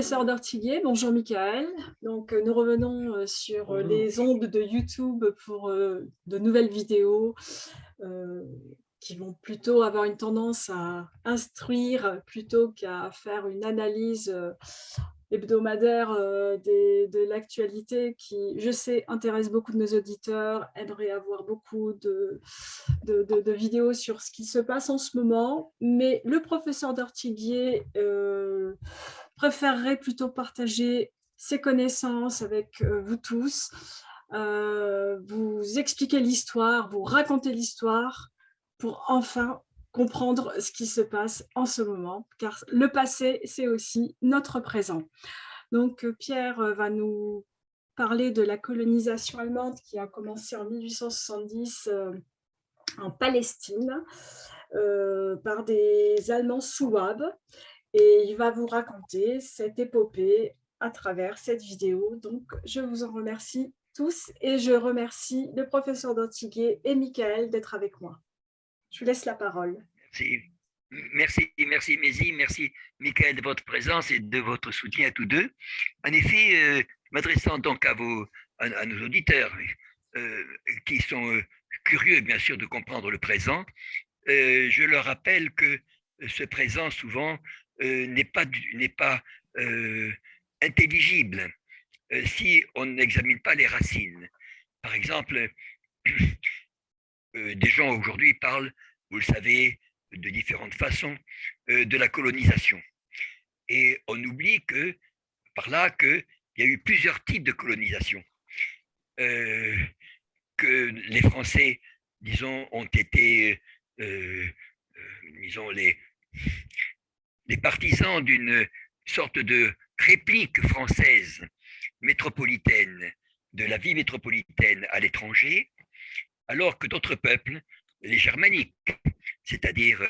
professeur d'Ortiguier. Bonjour Michael. Donc, nous revenons sur Bonjour. les ondes de YouTube pour de nouvelles vidéos euh, qui vont plutôt avoir une tendance à instruire plutôt qu'à faire une analyse hebdomadaire de l'actualité qui, je sais, intéresse beaucoup de nos auditeurs, aimeraient avoir beaucoup de vidéos sur ce qui se passe en ce moment. Mais le professeur d'Ortiguier préférerait plutôt partager ses connaissances avec vous tous, vous expliquer l'histoire, vous raconter l'histoire pour enfin comprendre ce qui se passe en ce moment, car le passé, c'est aussi notre présent. Donc, Pierre va nous parler de la colonisation allemande qui a commencé en 1870 en Palestine par des Allemands souabes. Et il va vous raconter cette épopée à travers cette vidéo. Donc, je vous en remercie tous et je remercie le professeur d'Antiguet et Michael d'être avec moi. Je vous laisse la parole. Merci Mézi, merci Michael de votre présence et de votre soutien à tous deux. En effet, m'adressant donc à nos auditeurs qui sont curieux bien sûr de comprendre le présent, je leur rappelle que ce présent souvent n'est pas intelligible si on n'examine pas les racines. Par exemple, des gens aujourd'hui parlent, vous le savez, de différentes façons, de la colonisation. Et on oublie par là qu'il y a eu plusieurs types de colonisation. Que les Français, disons, ont été, disons, les partisans d'une sorte de réplique française métropolitaine de la vie métropolitaine à l'étranger, alors que d'autres peuples, les germaniques, c'est-à-dire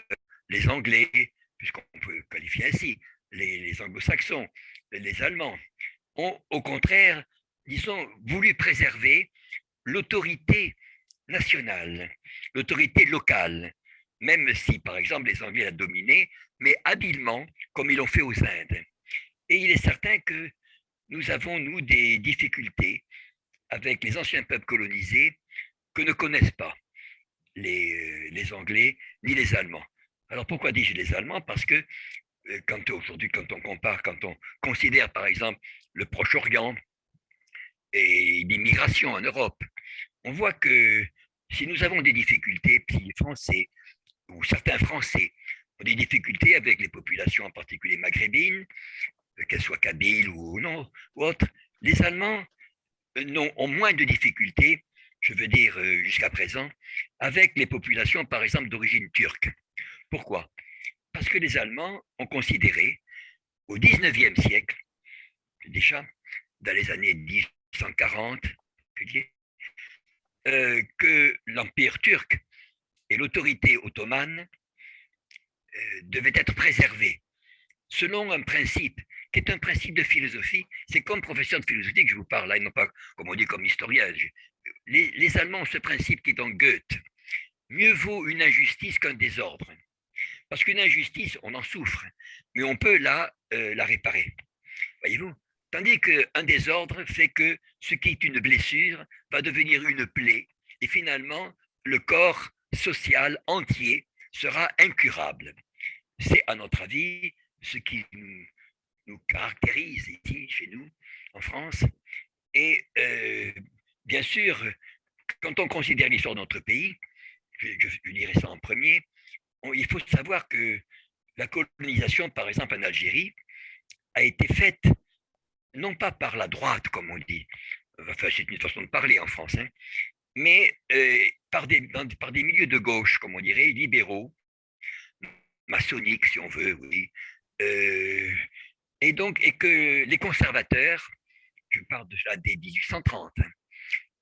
les Anglais, puisqu'on peut qualifier ainsi, les anglo-saxons, les Allemands, ont au contraire, disons, voulu préserver l'autorité nationale, l'autorité locale, même si, par exemple, les Anglais la dominaient, mais habilement, comme ils l'ont fait aux Indes. Et il est certain que nous avons, nous, des difficultés avec les anciens peuples colonisés que ne connaissent pas les Anglais ni les Allemands. Alors pourquoi dis-je les Allemands? Parce que aujourd'hui, quand on compare, quand on considère par exemple le Proche-Orient et l'immigration en Europe, on voit que si nous avons des difficultés, si les Français ou certains Français ont des difficultés avec les populations, en particulier maghrébines, qu'elles soient kabyles ou non, ou autres, les Allemands ont moins de difficultés, je veux dire jusqu'à présent, avec les populations, par exemple, d'origine turque. Pourquoi? Parce que les Allemands ont considéré, au XIXe siècle, déjà, dans les années 1840, que l'Empire turc et l'autorité ottomane devaient être préservés selon un principe qui est un principe de philosophie. C'est comme professeur de philosophie que je vous parle là, et non pas, comme on dit, comme historien. Les Allemands ont ce principe qui est en Goethe. Mieux vaut une injustice qu'un désordre. Parce qu'une injustice, on en souffre, mais on peut la réparer. Voyez-vous? Tandis qu'un désordre fait que ce qui est une blessure va devenir une plaie, et finalement, le corps social entier sera incurable. C'est, à notre avis, ce qui nous caractérise ici, chez nous, en France. Et bien sûr, quand on considère l'histoire de notre pays, je dirais ça en premier, il faut savoir que la colonisation, par exemple en Algérie, a été faite non pas par la droite, comme on dit, enfin c'est une façon de parler en France, hein, mais par des milieux de gauche, comme on dirait, libéraux, maçonniques si on veut, oui. Et que les conservateurs, je parle déjà dès 1830, hein,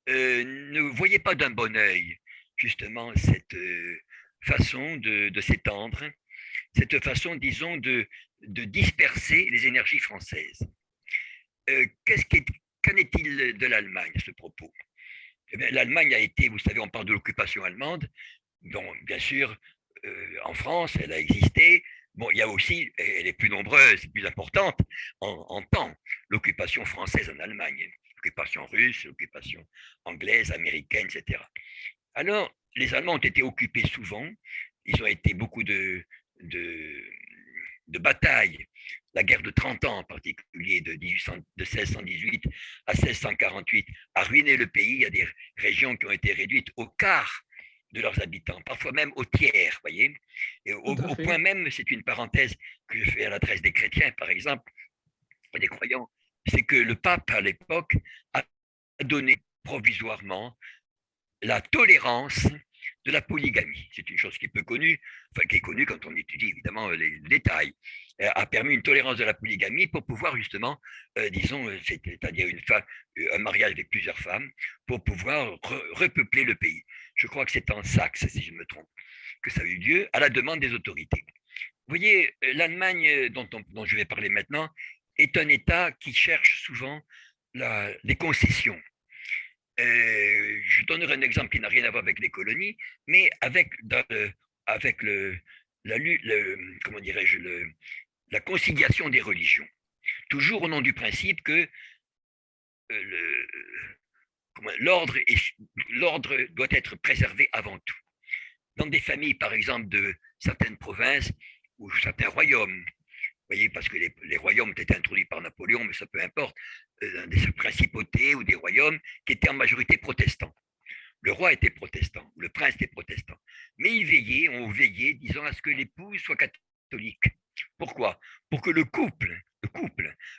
ne voyaient pas d'un bon œil justement cette façon de s'étendre, cette façon, disons, de disperser les énergies françaises. Qu'en est-il de l'Allemagne à ce propos? Eh bien, l'Allemagne a été, vous savez, on parle de l'occupation allemande, dont bien sûr, en France, elle a existé, Bon, il y a aussi, elle est plus nombreuse, plus importante en temps, l'occupation française en Allemagne, l'occupation russe, l'occupation anglaise, américaine, etc. Alors, les Allemands ont été occupés souvent, ils ont été beaucoup de, de batailles. La guerre de 30 ans en particulier, de 1618 à 1648, a ruiné le pays. Il y a des régions qui ont été réduites au quart de leurs habitants, parfois même au tiers, voyez. Et Tout à au fait. point même, c'est une parenthèse que je fais à l'adresse des chrétiens, par exemple, et des croyants, c'est que le pape, à l'époque, a donné provisoirement la tolérance de la polygamie. C'est une chose qui est peu connue, enfin qui est connue quand on étudie évidemment les détails. A permis une tolérance de la polygamie pour pouvoir justement, disons, c'est-à-dire un mariage avec plusieurs femmes, pour pouvoir repeupler le pays. Je crois que c'est en Saxe, si je me trompe, que ça a eu lieu à la demande des autorités. Vous voyez, l'Allemagne dont je vais parler maintenant est un État qui cherche souvent les concessions. Je donnerai un exemple qui n'a rien à voir avec les colonies, mais avec comment dirais-je, la conciliation des religions. Toujours au nom du principe que le, l'ordre, l'ordre doit être préservé avant tout. Dans des familles, par exemple, de certaines provinces ou certains royaumes, vous voyez, parce que les royaumes étaient introduits par Napoléon, mais ça peu importe, des principautés ou des royaumes qui étaient en majorité protestants. Le roi était protestant, le prince était protestant. Mais on veillait, disons, à ce que l'épouse soit catholique. Pourquoi? Pour que le couple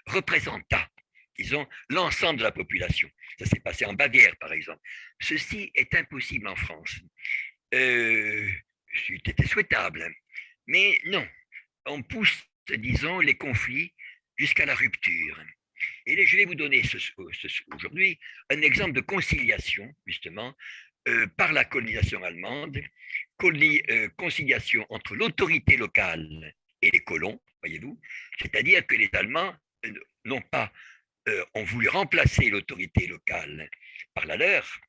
représentât, disons, l'ensemble de la population. Ça s'est passé en Bavière, par exemple. Ceci est impossible en France. C'était souhaitable. Mais non, on pousse, disons, les conflits jusqu'à la rupture. Et je vais vous donner aujourd'hui un exemple de conciliation, justement, par la colonisation allemande, conciliation entre l'autorité locale et les colons, voyez-vous, c'est-à-dire que les Allemands n'ont pas, ont voulu remplacer l'autorité locale par la leur,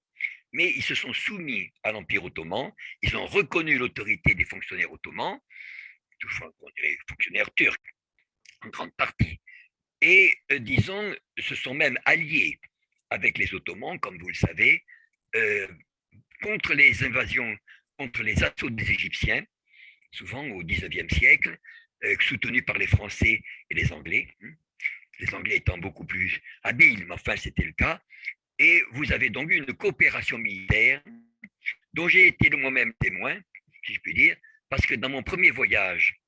mais ils se sont soumis à l'Empire ottoman, ils ont reconnu l'autorité des fonctionnaires ottomans, toutefois on dirait fonctionnaires turcs en grande partie, et disons, se sont même alliés avec les Ottomans, comme vous le savez, euh, contre les invasions, contre les assauts des Égyptiens, souvent au XIXe siècle, soutenus par les Français et les Anglais, les Anglais étant beaucoup plus habiles, mais enfin c'était le cas. Et vous avez donc eu une coopération militaire dont j'ai été moi-même témoin, si je puis dire, parce que dans mon premier voyage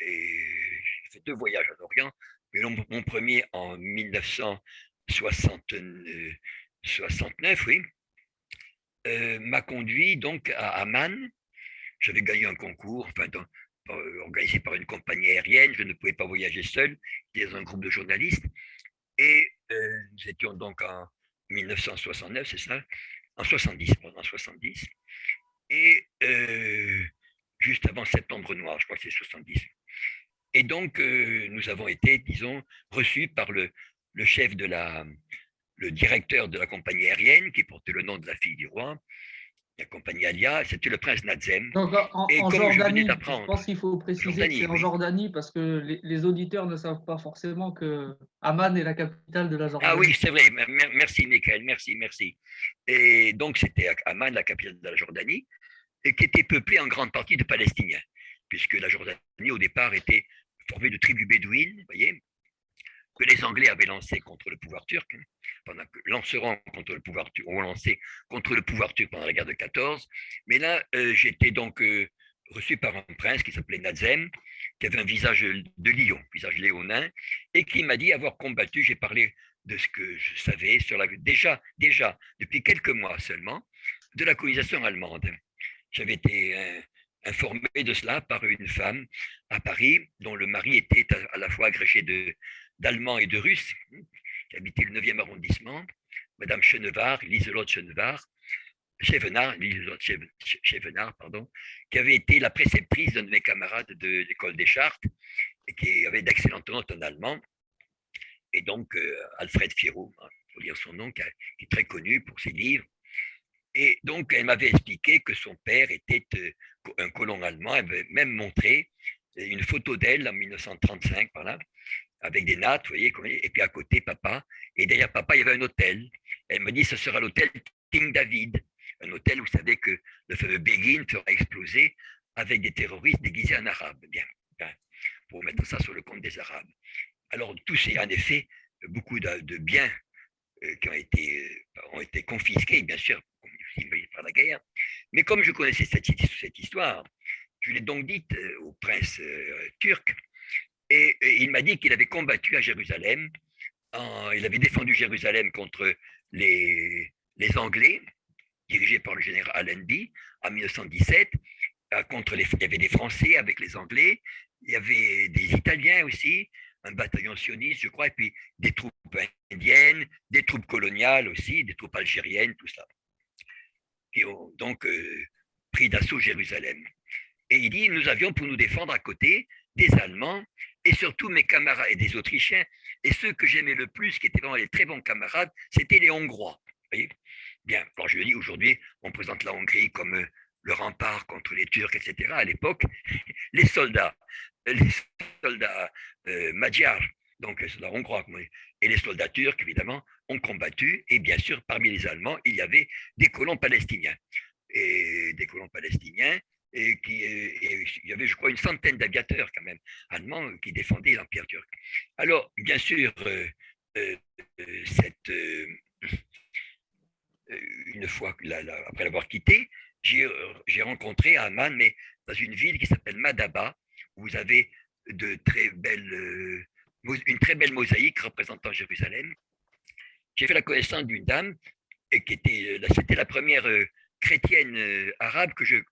j'ai fait deux voyages en Orient, mais mon premier en 1969, oui, m'a conduit donc à Amman. J'avais gagné un concours, enfin, organisé par une compagnie aérienne. Je ne pouvais pas voyager seul, j'étais dans un groupe de journalistes. Et nous étions donc en 1969, c'est ça? En 70, pardon, en 70. Et juste avant Septembre Noir, je crois que c'est 70. Et donc, nous avons été, disons, reçus par le chef le directeur de la compagnie aérienne qui portait le nom de la fille du roi, la compagnie Alia, c'était le prince Nazem. Donc Et en comme je venais Jordanie, je d'apprendre, pense qu'il faut préciser que c'est Jordanie, en oui. Jordanie parce que les auditeurs ne savent pas forcément que Amman est la capitale de la Ah oui, Jordanie. c'est vrai. Merci, Michael. Merci, merci. Et donc, c'était Amman, la capitale de la Jordanie, et qui était peuplée en grande partie de Palestiniens, puisque la Jordanie, au départ, était formée de tribus bédouines, vous voyez, que les Anglais avaient lancé contre le pouvoir turc, pendant que lanceront contre le pouvoir turc, ont lancé contre le pouvoir turc pendant la guerre de 14. Mais là, j'étais donc reçu par un prince qui s'appelait Nazem, qui avait un visage de lion, visage léonin, et qui m'a dit avoir combattu. J'ai parlé de ce que je savais sur déjà depuis quelques mois seulement, de la colonisation allemande. J'avais été informé de cela par une femme à Paris, dont le mari était à la fois agrégé d'allemand et de russe, qui habitait le 9e arrondissement, Madame Chenevard, Lieselotte Chenevard, Chevenard, pardon, qui avait été la préceptrice d'un de mes camarades de l'école des Chartes et qui avait d'excellentes notes en allemand. Et donc, Alfred Fierot, pour dire son nom, qui est très connu pour ses livres. Et donc, elle m'avait expliqué que son père était un colon allemand avait même montré une photo d'elle en 1935, par là, avec des nattes, vous voyez, et puis à côté, papa, et derrière papa, il y avait un hôtel. Elle me dit, ce sera l'hôtel King David, un hôtel où vous savez que le fameux Begin fera exploser avec des terroristes déguisés en arabes. Bien, pour mettre ça sur le compte des Arabes. Alors, tout c'est en effet beaucoup de biens qui ont été confisqués, bien sûr, par la guerre. Mais comme je connaissais cette histoire, je l'ai donc dite au prince turc, et il m'a dit qu'il avait combattu à Jérusalem, il avait défendu Jérusalem contre les Anglais, dirigés par le général Allenby, en 1917, il y avait des Français avec les Anglais, il y avait des Italiens aussi, un bataillon sioniste, je crois, et puis des troupes indiennes, des troupes coloniales aussi, des troupes algériennes, tout ça, qui ont donc pris d'assaut Jérusalem. Et il dit, nous avions pour nous défendre à côté des Allemands et surtout mes camarades et des Autrichiens. Et ceux que j'aimais le plus, qui étaient vraiment les très bons camarades, c'était les Hongrois. Vous voyez. Bien, quand je le dis aujourd'hui, on présente la Hongrie comme le rempart contre les Turcs, etc. À l'époque, les soldats magyars, donc les soldats hongrois, et les soldats turcs, évidemment, ont combattu. Et bien sûr, parmi les Allemands, il y avait des colons palestiniens. Et des colons palestiniens, et il y avait, je crois, une centaine d'aviateurs quand même allemands qui défendaient l'Empire turc. Alors, bien sûr, une fois après l'avoir quitté, j'ai rencontré Amman, mais dans une ville qui s'appelle Madaba, où vous avez une très belle mosaïque représentant Jérusalem. J'ai fait la connaissance d'une dame c'était la première chrétienne arabe que je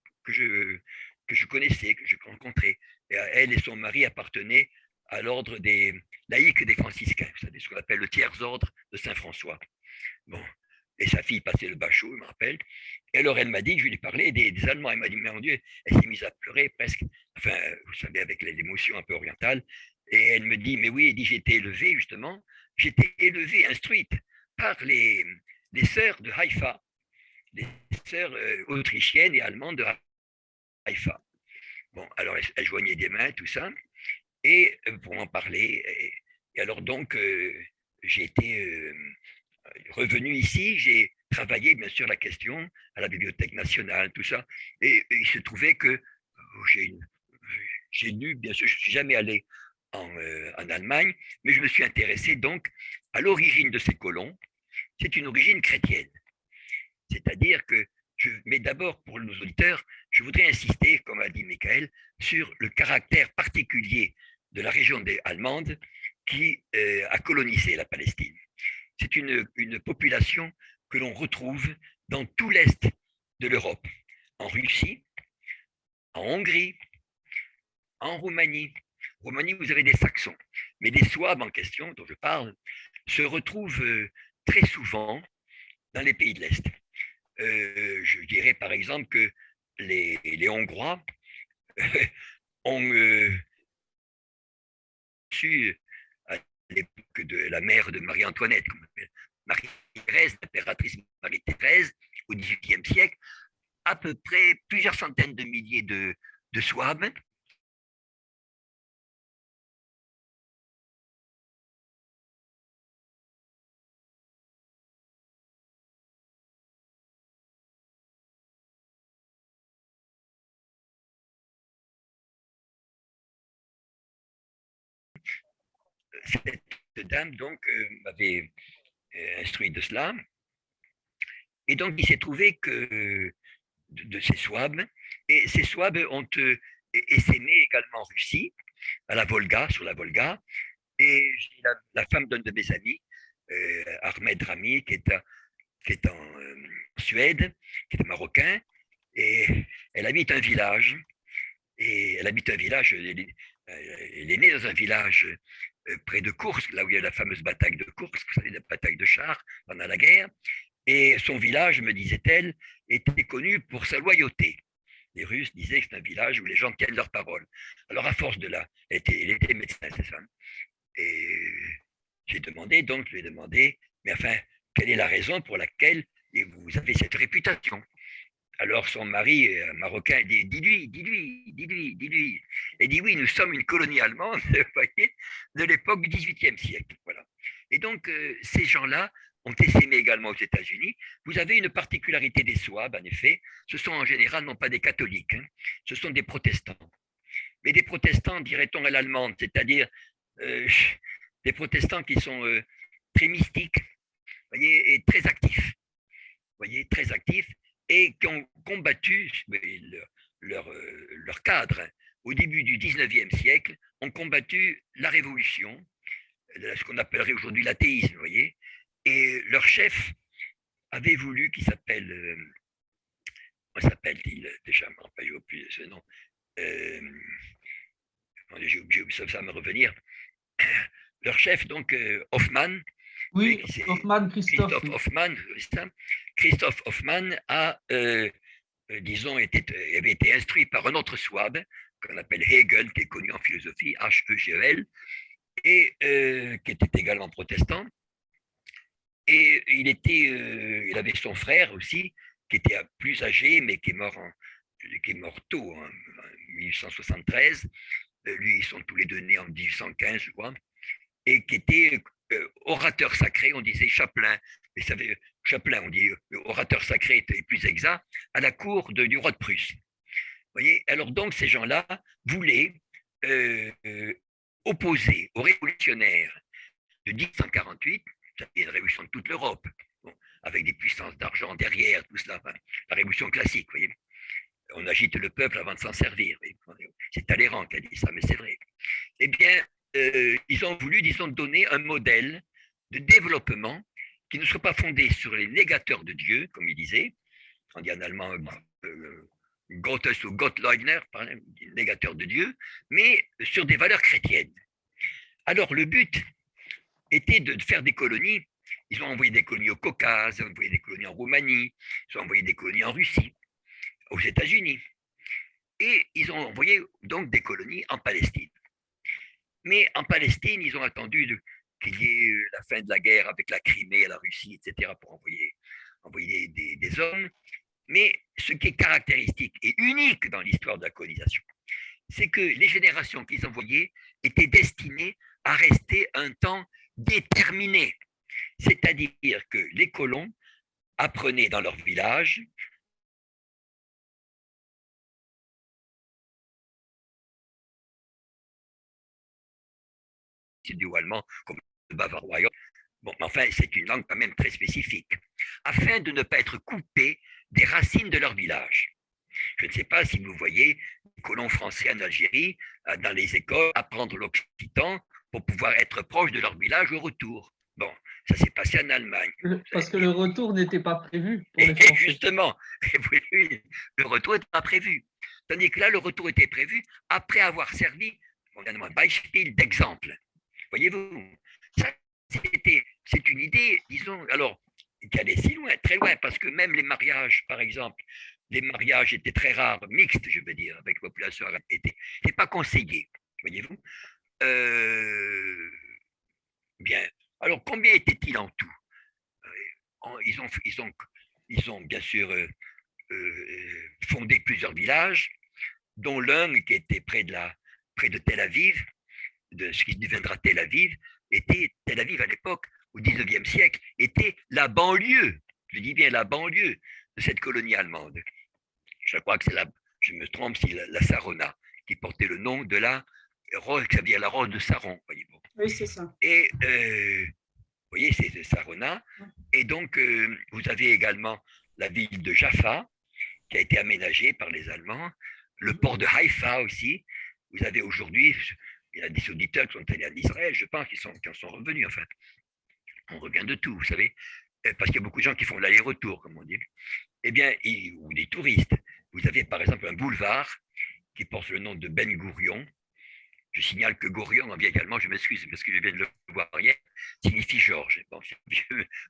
connaissais, que je rencontrais. Et elle et son mari appartenaient à l'ordre des laïcs des franciscains, vous savez, ce qu'on appelle le tiers-ordre de Saint-François. Bon. Et sa fille passait le bachot, je me rappelle. Et alors elle m'a dit, je lui ai parlé des Allemands. Elle m'a dit, mais mon Dieu, elle s'est mise à pleurer presque, enfin, vous savez, avec l'émotion un peu orientale. Et elle me dit, mais oui, elle dit, j'ai été élevée, instruite par les sœurs de Haïfa, les sœurs autrichiennes et allemandes de Haïfa. Bon, alors elle joignait des mains, tout ça, et pour en parler. Et alors donc, j'ai été revenu ici, j'ai travaillé bien sûr la question à la Bibliothèque nationale, tout ça, et il se trouvait que j'ai lu, bien sûr, je ne suis jamais allé en Allemagne, mais je me suis intéressé donc à l'origine de ces colons. C'est une origine chrétienne. C'est-à-dire que, mais d'abord pour nos auditeurs, je voudrais insister, comme a dit Michael, sur le caractère particulier de la région allemande qui a colonisé la Palestine. C'est une population que l'on retrouve dans tout l'Est de l'Europe, en Russie, en Hongrie, en Roumanie. En Roumanie, vous avez des Saxons, mais les Souabes en question, dont je parle, se retrouvent très souvent dans les pays de l'Est. Je dirais par exemple que les Hongrois ont su, à l'époque de la mère de Marie-Antoinette, Marie-Thérèse, l'impératrice Marie-Thérèse, au XVIIIe siècle, à peu près plusieurs centaines de milliers de Souabes. Cette dame donc m'avait instruit de cela. Et donc il s'est trouvé que de ces Souabes, et ces Souabes ont essaimé également en Russie, à la Volga, sur la Volga, et j'ai la femme d'un de mes amis, Ahmed Rami, qui est en Suède, qui est marocain, et elle habite un village, elle est née dans un village près de Koursk, là où il y a la fameuse bataille de Koursk, vous savez, la bataille de chars pendant la guerre, et son village, me disait-elle, était connu pour sa loyauté. Les Russes disaient que c'est un village où les gens tiennent leur parole. Alors, à force de là, elle était médecin, c'est ça. Et je lui ai demandé, mais enfin, quelle est la raison pour laquelle vous avez cette réputation? Alors son mari marocain dit dis-lui. Et dit oui, nous sommes une colonie allemande, vous voyez, de l'époque du XVIIIe siècle. Voilà. Et donc ces gens-là ont essaimé également aux États-Unis. Vous avez une particularité des Souabes, en effet, ce sont en général non pas des catholiques, hein, ce sont des protestants. Mais des protestants, dirait-on à l'allemande, c'est-à-dire euh, des protestants qui sont très mystiques, voyez, et très actifs, voyez, très actifs, et qui ont combattu leur cadre au début du 19e siècle, ont combattu la révolution, ce qu'on appellerait aujourd'hui l'athéisme, vous voyez, et leur chef avait voulu, qui s'appelle, comment s'appelle-t-il déjà, je ne me rappelle plus ce nom, ça va me revenir, leur chef, donc Hoffmann, Oui, Hoffmann, Christophe. Christophe Hoffmann disons, avait été instruit par un autre Souabe, qu'on appelle Hegel, qui est connu en philosophie, H-E-G-E-L, et qui était également protestant. Et il avait son frère aussi, qui était plus âgé, mais qui est mort tôt, en 1873. Lui, ils sont tous les deux nés en 1815, je crois, et qui était orateur sacré, on disait chapelain, mais ça veut, chapelain, on dit orateur sacré est plus exact, à la cour du roi de Prusse. Vous voyez, alors donc ces gens-là voulaient opposer aux révolutionnaires de 1848, ça une révolution de toute l'Europe, bon, avec des puissances d'argent derrière, tout cela, hein, la révolution classique, vous voyez. On agite le peuple avant de s'en servir. C'est Talleyrand qui a dit ça, mais c'est vrai. Eh bien, ils ont voulu, disons, donner un modèle de développement qui ne soit pas fondé sur les négateurs de Dieu, comme il disait, on dit en allemand Gottes ou Gottleugner, négateur de Dieu, mais sur des valeurs chrétiennes. Alors, le but était de faire des colonies. Ils ont envoyé des colonies au Caucase, ils ont envoyé des colonies en Roumanie, ils ont envoyé des colonies en Russie, aux États-Unis. Et ils ont envoyé donc des colonies en Palestine. Mais en Palestine, ils ont attendu qu'il y ait la fin de la guerre avec la Crimée, la Russie, etc., pour envoyer des hommes. Mais ce qui est caractéristique et unique dans l'histoire de la colonisation, c'est que les générations qu'ils envoyaient étaient destinées à rester un temps déterminé. C'est-à-dire que les colons apprenaient dans leur village du allemand comme le bavarois. Bon, mais enfin, c'est une langue quand même très spécifique, afin de ne pas être coupés des racines de leur village. Je ne sais pas si vous voyez les colons français en Algérie, dans les écoles, apprendre l'occitan pour pouvoir être proche de leur village au retour. Bon, ça s'est passé en Allemagne. Parce que le retour n'était pas prévu pour les Français. Justement, le retour n'était pas prévu. Tandis que là, le retour était prévu après avoir servi, on a un Beispiel d'exemple. Voyez-vous, c'est une idée, disons, alors, qui allait si loin, très loin, parce que même les mariages, par exemple, les mariages étaient très rares, mixtes, je veux dire, avec la population arabe, n'étaient pas conseillés, voyez-vous. Bien. Alors, combien était-il en tout? Ils ont bien sûr fondé plusieurs villages, dont l'un qui était près de Tel Aviv, de ce qui deviendra Tel Aviv, Tel Aviv à l'époque, au 19e siècle, était la banlieue, je dis bien la banlieue de cette colonie allemande. Je crois que je me trompe, c'est la Sarona, qui portait le nom de la rose, ça veut dire la rose de Saron, voyez-vous. Oui, c'est ça. Et vous voyez, c'est de Sarona. Et donc, vous avez également la ville de Jaffa, qui a été aménagée par les Allemands, le port de Haïfa aussi. Vous avez aujourd'hui, il y a des auditeurs qui sont allés en Israël, je pense, qui en sont revenus, en fait. On revient de tout, vous savez, parce qu'il y a beaucoup de gens qui font l'aller-retour, comme on dit. Eh bien, ou des touristes. Vous avez par exemple un boulevard qui porte le nom de Ben Gourion. Je signale que Gourion, également, je m'excuse parce que je viens de le voir hier, signifie Georges. Bon,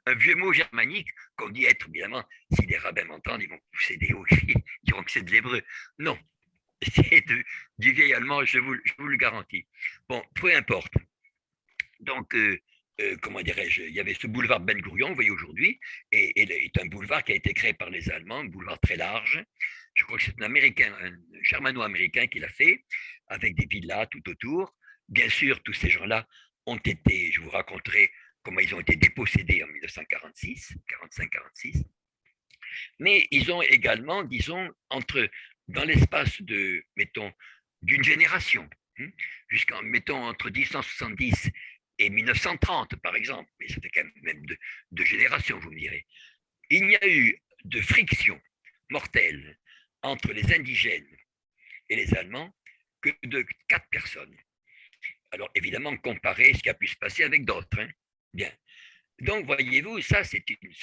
un vieux mot germanique qu'on dit être, évidemment, si les rabbins m'entendent, ils vont pousser des hauts cris, ils diront que c'est de l'hébreu. Non, c'est du vieil allemand, je vous le garantis. Bon, peu importe. Donc, comment dirais-je, il y avait ce boulevard Ben Gurion, vous voyez aujourd'hui, et est un boulevard qui a été créé par les Allemands, un boulevard très large. Je crois que c'est un Américain, un Germano-Américain qui l'a fait, avec des villas tout autour. Bien sûr, tous ces gens-là ont été, je vous raconterai comment ils ont été dépossédés en 1946, 45-46. Mais ils ont également, disons, dans l'espace de, mettons, d'une génération, jusqu'en, mettons, entre 1970 et 1930, par exemple, mais ça fait quand même deux générations, vous me direz, il n'y a eu de friction mortelle entre les indigènes et les Allemands que de 4 personnes. Alors, évidemment, comparer ce qui a pu se passer avec d'autres. Bien. Donc, voyez-vous, ça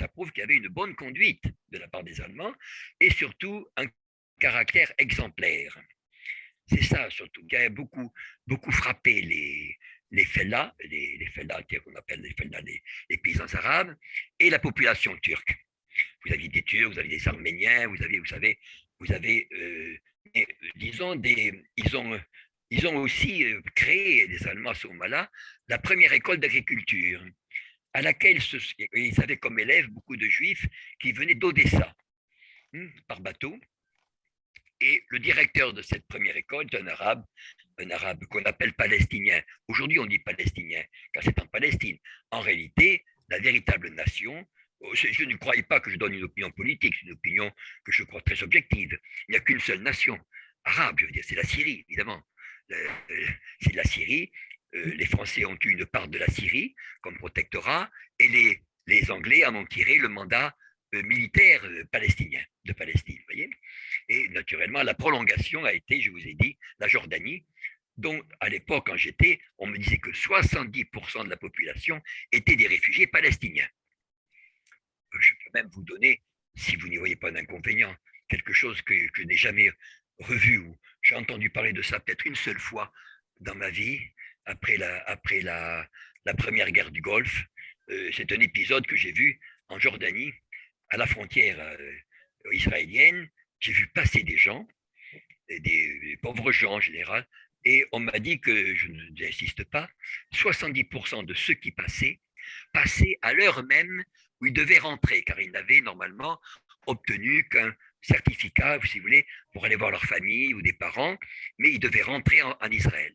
prouve qu'il y avait une bonne conduite de la part des Allemands et surtout un caractère exemplaire. C'est ça, surtout, qui a beaucoup frappé les fellahs, les fellahs qu'on appelle les fellahs, les paysans arabes, et la population turque. Vous aviez des Turcs, vous avez des Arméniens, vous avez disons, ils ont aussi créé, les Allemands à ce moment-là, la première école d'agriculture, à laquelle ils avaient comme élèves beaucoup de juifs qui venaient d'Odessa, par bateau. Et le directeur de cette première école est un arabe qu'on appelle palestinien. Aujourd'hui, on dit palestinien, car c'est en Palestine. En réalité, la véritable nation, je ne croyais pas que je donne une opinion politique, c'est une opinion que je crois très objective. Il n'y a qu'une seule nation arabe, je veux dire, c'est la Syrie, évidemment. C'est la Syrie. Les Français ont eu une part de la Syrie comme protectorat, et les Anglais en ont tiré le mandat militaire palestinien, de Palestine, voyez. Et naturellement, la prolongation a été, je vous ai dit, la Jordanie, dont à l'époque, quand j'étais, on me disait que 70% de la population étaient des réfugiés palestiniens. Je peux même vous donner, si vous n'y voyez pas d'inconvénient, quelque chose que je n'ai jamais revu, ou j'ai entendu parler de ça peut-être une seule fois dans ma vie, après la première guerre du Golfe. C'est un épisode que j'ai vu en Jordanie, à la frontière israélienne. J'ai vu passer des gens, des pauvres gens en général, et on m'a dit que, je n'insiste pas, 70% de ceux qui passaient à l'heure même où ils devaient rentrer, car ils n'avaient normalement obtenu qu'un certificat, si vous voulez, pour aller voir leur famille ou des parents, mais ils devaient rentrer en Israël.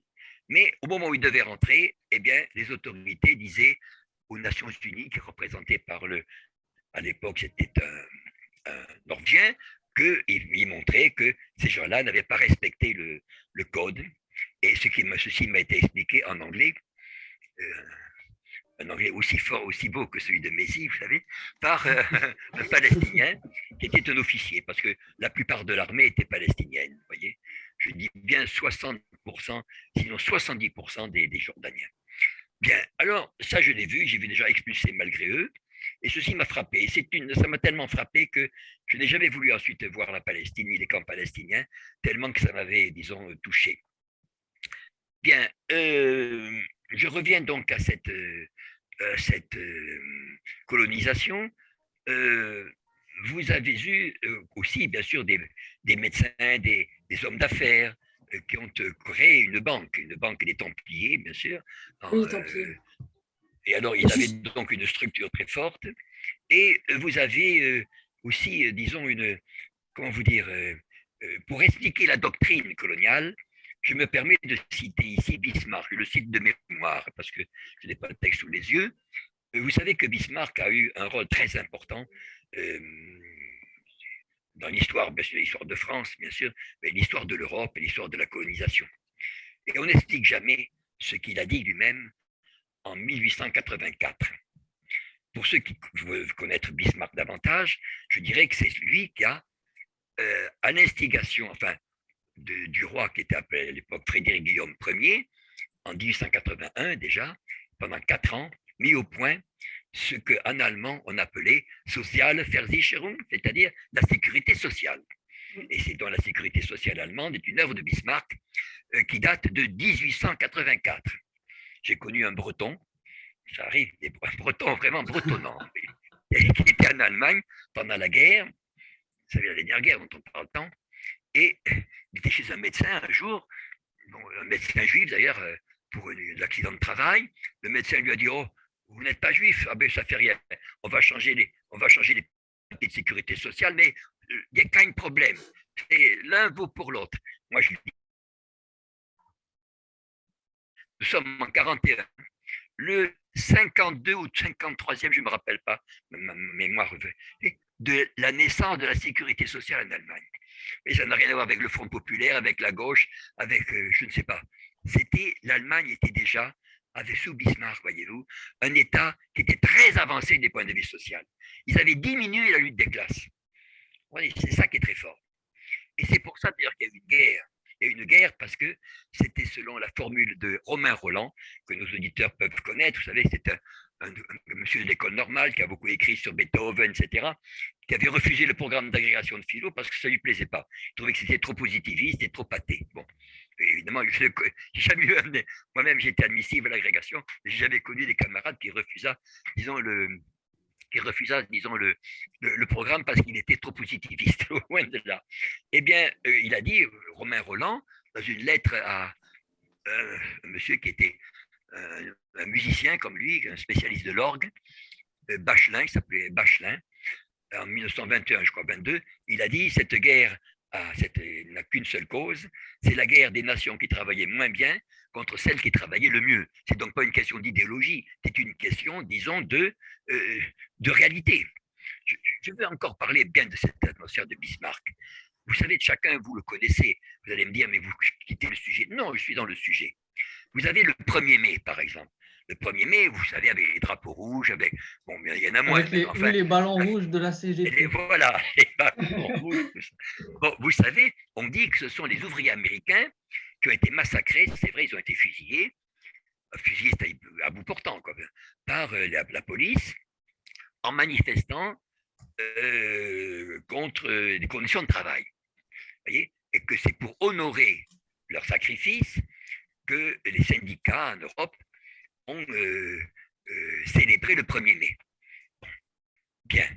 Mais au moment où ils devaient rentrer, eh bien, les autorités disaient aux Nations Unies, représentées par à l'époque, c'était un Nordien, qu'il montrait que ces gens-là n'avaient pas respecté le code. Et ceci m'a été expliqué en anglais, un anglais aussi fort, aussi beau que celui de Messi, vous savez, par un Palestinien qui était un officier, parce que la plupart de l'armée était palestinienne, vous voyez. Je dis bien 60%, sinon 70% des Jordaniens. Bien, alors ça je l'ai vu, j'ai vu déjà expulsés malgré eux, et ceci m'a frappé. Ça m'a tellement frappé que je n'ai jamais voulu ensuite voir la Palestine ni les camps palestiniens, tellement que ça m'avait, disons, touché. Bien, je reviens donc à cette colonisation. Vous avez eu aussi, bien sûr, des médecins, des hommes d'affaires qui ont créé une banque des Templiers, bien sûr. Oui, Templiers. Et alors, ils avaient donc une structure très forte. Et vous avez aussi, disons, comment vous dire, pour expliquer la doctrine coloniale, je me permets de citer ici Bismarck, je le cite de mémoire, parce que je n'ai pas le texte sous les yeux. Vous savez que Bismarck a eu un rôle très important dans l'histoire, bien sûr, l'histoire de France, bien sûr, mais l'histoire de l'Europe et l'histoire de la colonisation. Et on n'explique jamais ce qu'il a dit lui-même en 1884. Pour ceux qui veulent connaître Bismarck davantage, je dirais que c'est lui qui a, à l'instigation, enfin, du roi qui était appelé à l'époque Frédéric Guillaume Ier, en 1881 déjà, pendant 4 ans, mis au point ce qu'en allemand on appelait Sozialversicherung, c'est-à-dire la sécurité sociale. Et c'est dans la sécurité sociale allemande, est une œuvre de Bismarck qui date de 1884. J'ai connu un Breton, ça arrive, un Breton vraiment bretonnant, qui était en Allemagne pendant la guerre, vous savez, la dernière guerre dont on parle tant, et il était chez un médecin un jour, un médecin juif d'ailleurs, pour l'accident de travail. Le médecin lui a dit: oh, vous n'êtes pas juif, ah ben ça fait rien. On va changer les papiers de sécurité sociale, mais il n'y a qu'un problème. L'un vaut pour l'autre. Moi, je dis, nous sommes en 41. Le 52 ou 53e, je ne me rappelle pas, ma mémoire de la naissance de la sécurité sociale en Allemagne. Mais ça n'a rien à voir avec le Front populaire, avec la gauche, avec je ne sais pas. L'Allemagne était déjà, avec sous Bismarck, voyez-vous, un État qui était très avancé des points de vue social. Ils avaient diminué la lutte des classes. C'est ça qui est très fort. Et c'est pour ça d'ailleurs qu'il y a eu une guerre. Il y a eu une guerre parce que c'était selon la formule de Romain Rolland, que nos auditeurs peuvent connaître. Vous savez, c'est un monsieur de l'école normale qui a beaucoup écrit sur Beethoven, etc., qui avait refusé le programme d'agrégation de philo parce que ça ne lui plaisait pas. Il trouvait que c'était trop positiviste et trop athée. Bon, évidemment, moi-même j'étais admissible à l'agrégation, mais j'ai jamais connu des camarades qui refusaient, disons, le programme parce qu'il était trop positiviste, loin de là. Eh bien, il a dit, Romain Rolland, dans une lettre à un monsieur qui était un musicien comme lui, un spécialiste de l'orgue, Bachelin, il s'appelait Bachelin, en 1921, je crois, 22, il a dit, cette guerre n'a qu'une seule cause, c'est la guerre des nations qui travaillaient moins bien contre celles qui travaillaient le mieux. C'est donc pas une question d'idéologie, c'est une question, disons, de réalité. Je veux encore parler bien de cette atmosphère de Bismarck. Vous savez, chacun, vous le connaissez. Vous allez me dire, mais vous quittez le sujet. Non, je suis dans le sujet. Vous avez le 1er mai, par exemple. Le 1er mai, vous savez, avec les drapeaux rouges, bon, il y en a moins. Avec les ballons rouges de la CGT. Voilà, les ballons rouges. Bon, vous savez, on dit que ce sont les ouvriers américains qui ont été massacrés. C'est vrai, ils ont été fusillés à bout portant, quoi, par la police, en manifestant contre les conditions de travail. Voyez, et que c'est pour honorer leur sacrifice que les syndicats en Europe ont célébré le 1er mai. Bien,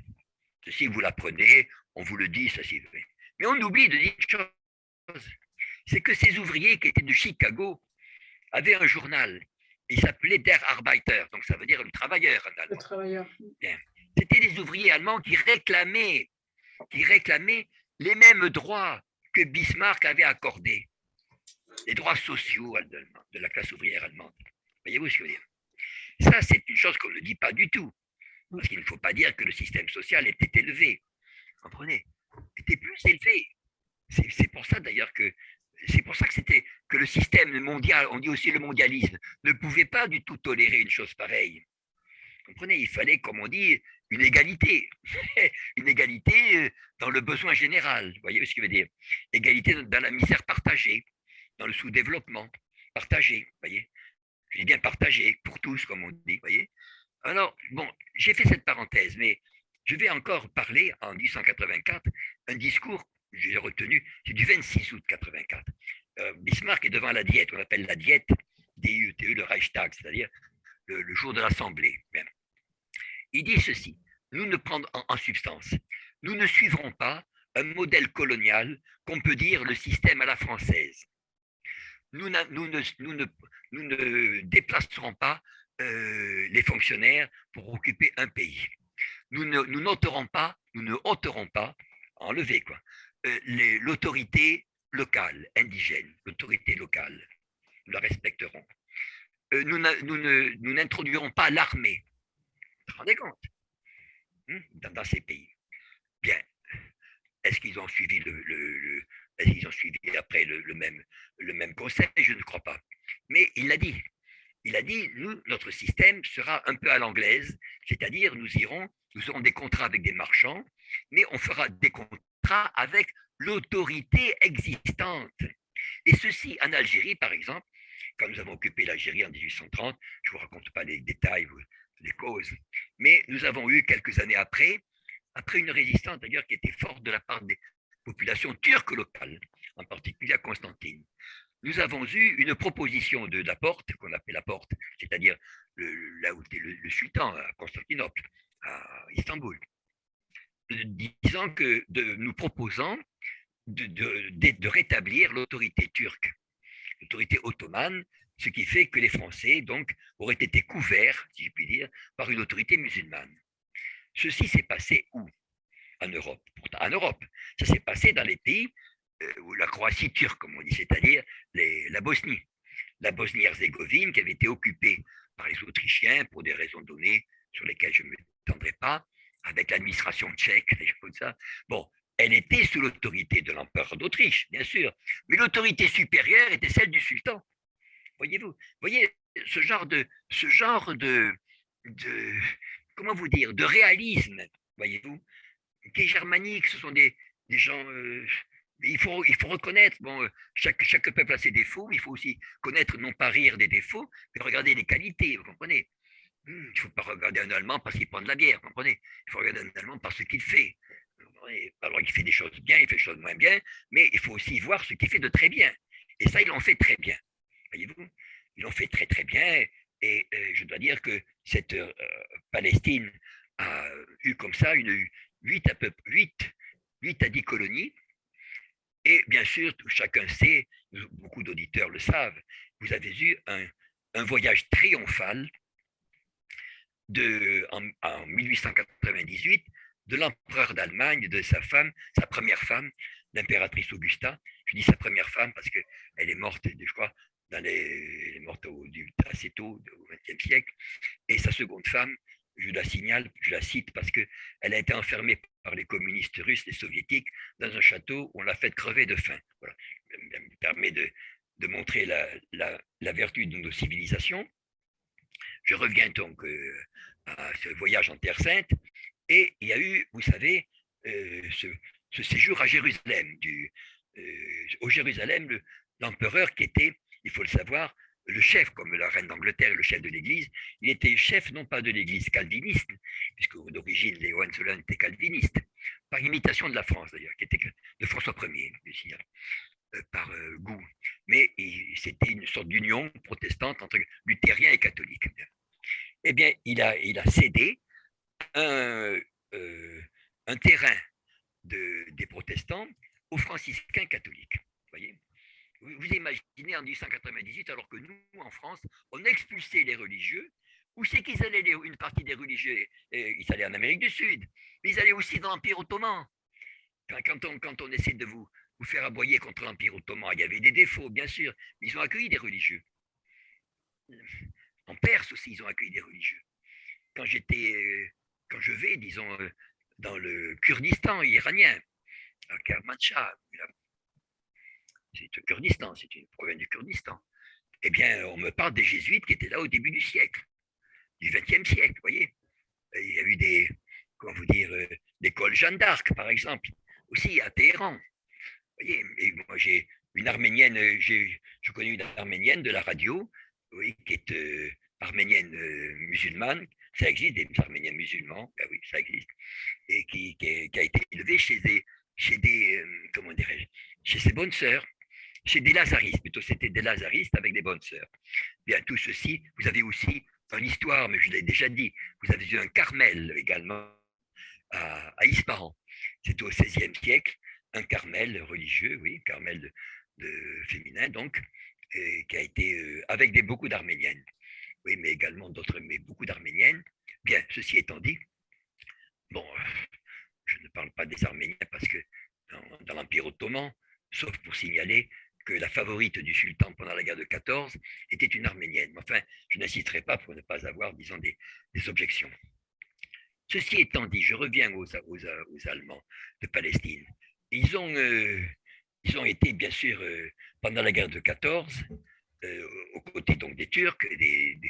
ceci vous l'apprenez, on vous le dit, ça c'est vrai. Mais on oublie de dire une chose, c'est que ces ouvriers qui étaient de Chicago avaient un journal, il s'appelait Der Arbeiter, donc ça veut dire le travailleur en allemand. Le travailleur. Bien. C'était des ouvriers allemands qui réclamaient les mêmes droits que Bismarck avait accordés, les droits sociaux de la classe ouvrière allemande. Voyez-vous ce que je veux dire? Ça, c'est une chose qu'on ne dit pas du tout. Parce qu'il ne faut pas dire que le système social était élevé. Vous comprenez? Était plus élevé. C'est pour ça d'ailleurs que que le système mondial, on dit aussi le mondialisme, ne pouvait pas du tout tolérer une chose pareille. Vous comprenez? Il fallait, comme on dit, une égalité. Une égalité dans le besoin général. Vous voyez ce que je veux dire? Égalité dans la misère partagée, dans le sous-développement partagé. Vous voyez? Je dis bien partagé pour tous, comme on dit. Vous voyez? Alors, bon, j'ai fait cette parenthèse, mais je vais encore parler en 1884, un discours, j'ai retenu, c'est du 26 août 84. Bismarck est devant la diète, on appelle la diète DUTE, le Reichstag, c'est-à-dire le jour de l'Assemblée. Il dit ceci, nous ne prendrons en substance, nous ne suivrons pas un modèle colonial qu'on peut dire le système à la française. Nous ne déplacerons pas les fonctionnaires pour occuper un pays. Nous ne ôterons pas, enlever quoi, l'autorité locale, indigène, l'autorité locale. Nous la respecterons. Nous n'introduirons pas l'armée. Vous vous rendez compte dans ces pays. Bien. Est-ce qu'ils ont suivi est-ce qu'ils ont suivi après le même conseil? Je ne crois pas. Mais il l'a dit. Il a dit, nous, notre système sera un peu à l'anglaise, c'est-à-dire nous aurons des contrats avec des marchands, mais on fera des contrats avec l'autorité existante. Et ceci, en Algérie, par exemple, quand nous avons occupé l'Algérie en 1830, je ne vous raconte pas les détails, les causes, mais nous avons eu quelques années après une résistance d'ailleurs qui était forte de la part des populations turques locales, en particulier à Constantine. Nous avons eu une proposition de Laporte, qu'on appelle Laporte, c'est-à-dire là où était le sultan, à Constantinople, à Istanbul, disant nous proposant de rétablir l'autorité turque, l'autorité ottomane, ce qui fait que les Français, donc, auraient été couverts, si je puis dire, par une autorité musulmane. Ceci s'est passé où? En Europe. Pourtant, en Europe. Ça s'est passé dans les pays où la Croatie turque, comme on dit, c'est-à-dire la Bosnie. La Bosnie-Herzégovine, qui avait été occupée par les Autrichiens pour des raisons données sur lesquelles je ne m'étendrai pas, avec l'administration tchèque, des choses comme ça. Bon, elle était sous l'autorité de l'empereur d'Autriche, bien sûr, mais l'autorité supérieure était celle du sultan. Voyez ce genre de comment vous dire, de réalisme, voyez-vous, qui est germanique, ce sont des gens. Il faut reconnaître, bon, chaque peuple a ses défauts, mais il faut aussi connaître, non pas rire des défauts, mais regarder les qualités, vous comprenez? Il ne faut pas regarder un Allemand parce qu'il prend de la bière, vous comprenez? Il faut regarder un Allemand par ce qu'il fait. Alors, il fait des choses bien, il fait des choses moins bien, mais il faut aussi voir ce qu'il fait de très bien. Et ça, ils l'ont fait très bien. Voyez-vous? Ils l'ont fait très, très bien. Et je dois dire que cette Palestine a eu comme ça 8 à 10 colonies. Et bien sûr, chacun sait, beaucoup d'auditeurs le savent, vous avez eu un voyage triomphal en 1898 de l'empereur d'Allemagne, de sa femme, sa première femme, l'impératrice Augusta. Je dis sa première femme parce qu'elle est morte, je crois, elle est morte assez tôt, au XXe siècle. Et sa seconde femme, je la signale, je la cite parce qu'elle a été enfermée par les communistes russes, les soviétiques, dans un château où on l'a fait crever de faim. Voilà. Ça me permet de montrer la vertu de nos civilisations. Je reviens donc à ce voyage en Terre Sainte, et il y a eu, vous savez, ce séjour à Jérusalem. Au Jérusalem, l'empereur qui était, il faut le savoir, le chef, comme la reine d'Angleterre et le chef de l'Église, il était chef non pas de l'Église calviniste, puisque d'origine les Hohenzollern étaient calvinistes, par imitation de la France d'ailleurs, qui était de François Ier, par goût. Mais c'était une sorte d'union protestante entre luthériens et catholiques. Eh bien, il a cédé un terrain des protestants aux franciscains catholiques. Voyez, vous imaginez en 1898, alors que nous, en France, on expulsait les religieux, où c'est qu'ils allaient, une partie des religieux, ils allaient en Amérique du Sud, mais ils allaient aussi dans l'Empire ottoman. Quand on essaie de vous faire aboyer contre l'Empire ottoman, il y avait des défauts, bien sûr, mais ils ont accueilli des religieux. En Perse aussi, ils ont accueilli des religieux. Quand je vais, disons, dans le Kurdistan iranien, à Kermanshah, c'est le Kurdistan, c'est une province du Kurdistan, eh bien, on me parle des jésuites qui étaient là au début du siècle, du XXe siècle, vous voyez. Il y a eu l'école Jeanne d'Arc, par exemple, aussi à Téhéran. Vous voyez, et moi, j'ai une arménienne, je connais une arménienne de la radio, oui, qui est arménienne musulmane. Ça existe, des arméniens musulmans, ben oui, ça existe, et qui a été élevée chez comment dirais-je, chez ses bonnes sœurs, chez des lazaristes, plutôt c'était des lazaristes avec des bonnes sœurs. Bien, tout ceci, vous avez aussi dans l'histoire, mais je l'ai déjà dit, vous avez eu un Carmel également à Ispahan. C'était au XVIe siècle, un Carmel religieux, oui, Carmel féminin, donc, qui a été avec beaucoup d'Arméniennes. Oui, mais également mais beaucoup d'Arméniennes. Bien, ceci étant dit, bon, je ne parle pas des Arméniens parce que dans l'Empire ottoman, sauf pour signaler que la favorite du sultan pendant la guerre de 14 était une Arménienne. Mais enfin, je n'insisterai pas pour ne pas avoir, disons, des objections. Ceci étant dit, je reviens aux Allemands de Palestine. Ils ont été, bien sûr, pendant la guerre de 14, aux côtés donc des Turcs, des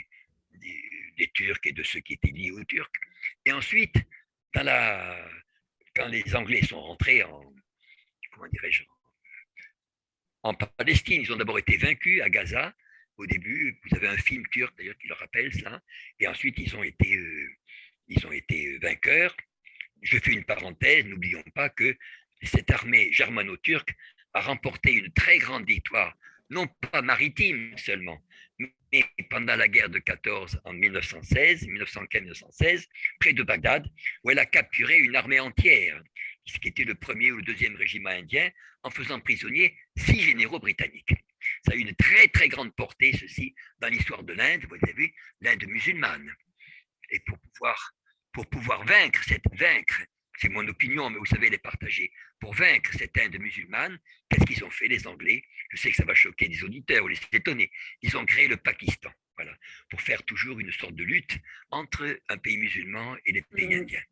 Turcs et de ceux qui étaient liés aux Turcs. Et ensuite, quand les Anglais sont rentrés en Palestine, ils ont d'abord été vaincus à Gaza. Au début, vous avez un film turc d'ailleurs qui le rappelle cela. Et ensuite, ils ont été vainqueurs. Je fais une parenthèse, n'oublions pas que cette armée germano-turque a remporté une très grande victoire, non pas maritime seulement, mais pendant la guerre de 14 en 1915-1916, près de Bagdad, où elle a capturé une armée entière, ce qui était le premier ou le deuxième régiment indien, en faisant prisonnier 6 généraux britanniques. ça a eu une très très grande portée, ceci, dans l'histoire de l'Inde, vous avez vu, l'Inde musulmane. Et pour pouvoir vaincre, c'est mon opinion, mais vous savez, elle est partagée, pour vaincre cette Inde musulmane, qu'est-ce qu'ils ont fait, les Anglais? Je sais que ça va choquer des auditeurs ou les étonner. Ils ont créé le Pakistan, voilà, pour faire toujours une sorte de lutte entre un pays musulman et les pays indiens.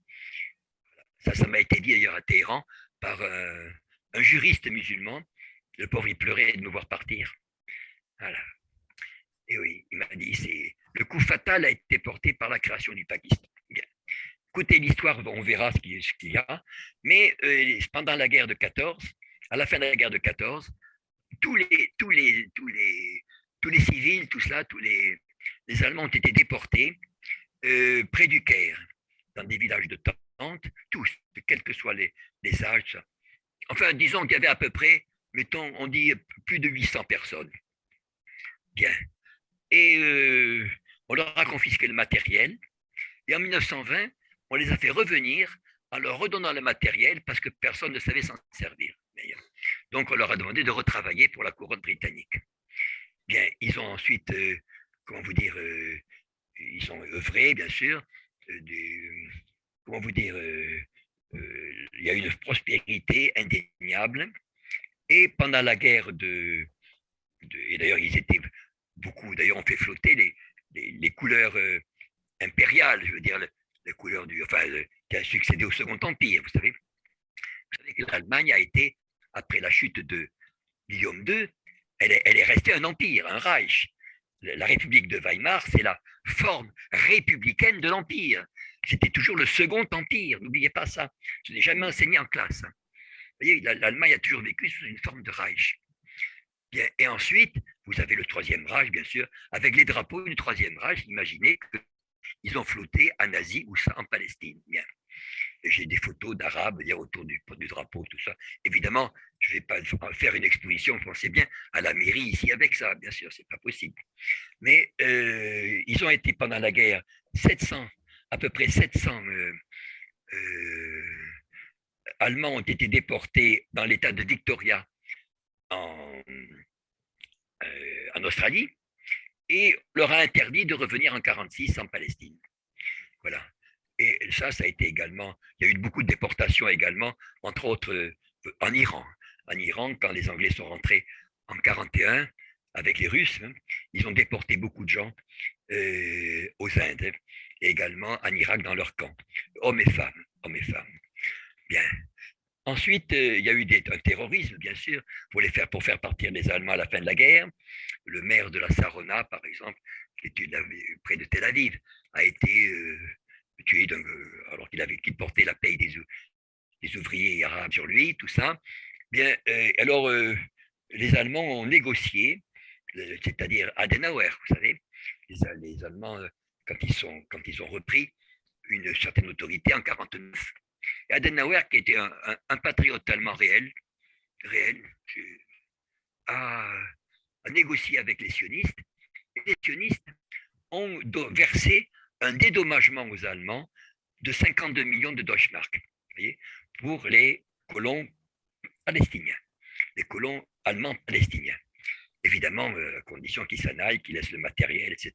Ça m'a été dit d'ailleurs à Téhéran par un juriste musulman. Le pauvre, il pleurait de me voir partir. Voilà. Et oui, il m'a dit, le coup fatal a été porté par la création du Pakistan. Bien. Écoutez l'histoire, on verra ce qu'il y a. Mais pendant la guerre de 14, à la fin de la guerre de 14, tous les civils, tout cela, les Allemands ont été déportés près du Caire, dans des villages de tentes, tous, quels que soient les âges. Enfin, disons qu'il y avait à peu près, mettons, on dit plus de 800 personnes. Bien. Et on leur a confisqué le matériel. Et en 1920, on les a fait revenir en leur redonnant le matériel parce que personne ne savait s'en servir. Donc, on leur a demandé de retravailler pour la couronne britannique. Bien, ils ont ensuite, comment vous dire, ils ont œuvré, bien sûr, comment vous dire, il y a eu une prospérité indéniable. Et pendant la guerre et d'ailleurs, ils étaient beaucoup, d'ailleurs, on fait flotter les couleurs impériales, je veux dire, les couleurs qui a succédé au Second Empire, vous savez. Vous savez que l'Allemagne a été, après la chute de Guillaume II, elle est restée un empire, un Reich. La République de Weimar, c'est la forme républicaine de l'Empire. C'était toujours le Second Empire, n'oubliez pas ça. Ce n'est jamais enseigné en classe. Vous voyez, l'Allemagne a toujours vécu sous une forme de Reich. Bien, et ensuite, vous avez le Troisième Reich, bien sûr, avec les drapeaux du Troisième Reich. Imaginez qu'ils ont flotté en Asie ou ça en Palestine. Bien. J'ai des photos d'Arabes autour du drapeau, tout ça. Évidemment, je ne vais pas faire une exposition, pensez bien, à la mairie ici avec ça, bien sûr, ce n'est pas possible. Mais ils ont été pendant la guerre à peu près 700 Allemands ont été déportés dans l'état de Victoria en Australie et leur a interdit de revenir en 1946 en Palestine. Voilà. Et ça a été également, il y a eu beaucoup de déportations également, entre autres en Iran. En Iran, quand les Anglais sont rentrés en 1941 avec les Russes, ils ont déporté beaucoup de gens aux Indes et également en Irak dans leur camp, hommes et femmes. Bien. Ensuite, il y a eu un terrorisme, bien sûr, pour faire partir les Allemands à la fin de la guerre. Le maire de la Sarona, par exemple, qui était près de Tel Aviv, a été tué alors qu'il portait la paye des ouvriers arabes sur lui, tout ça. Bien, alors, les Allemands ont négocié, c'est-à-dire Adenauer, vous savez, les Allemands, quand ils ont repris une certaine autorité en 1949. Et Adenauer, qui était un patriote allemand réel, a négocié avec les sionistes. Et les sionistes ont versé un dédommagement aux Allemands de 52 millions de Deutschmark, voyez, pour les colons palestiniens, les colons allemands palestiniens. Évidemment, à condition qu'ils s'en aillent, qu'ils laissent le matériel, etc.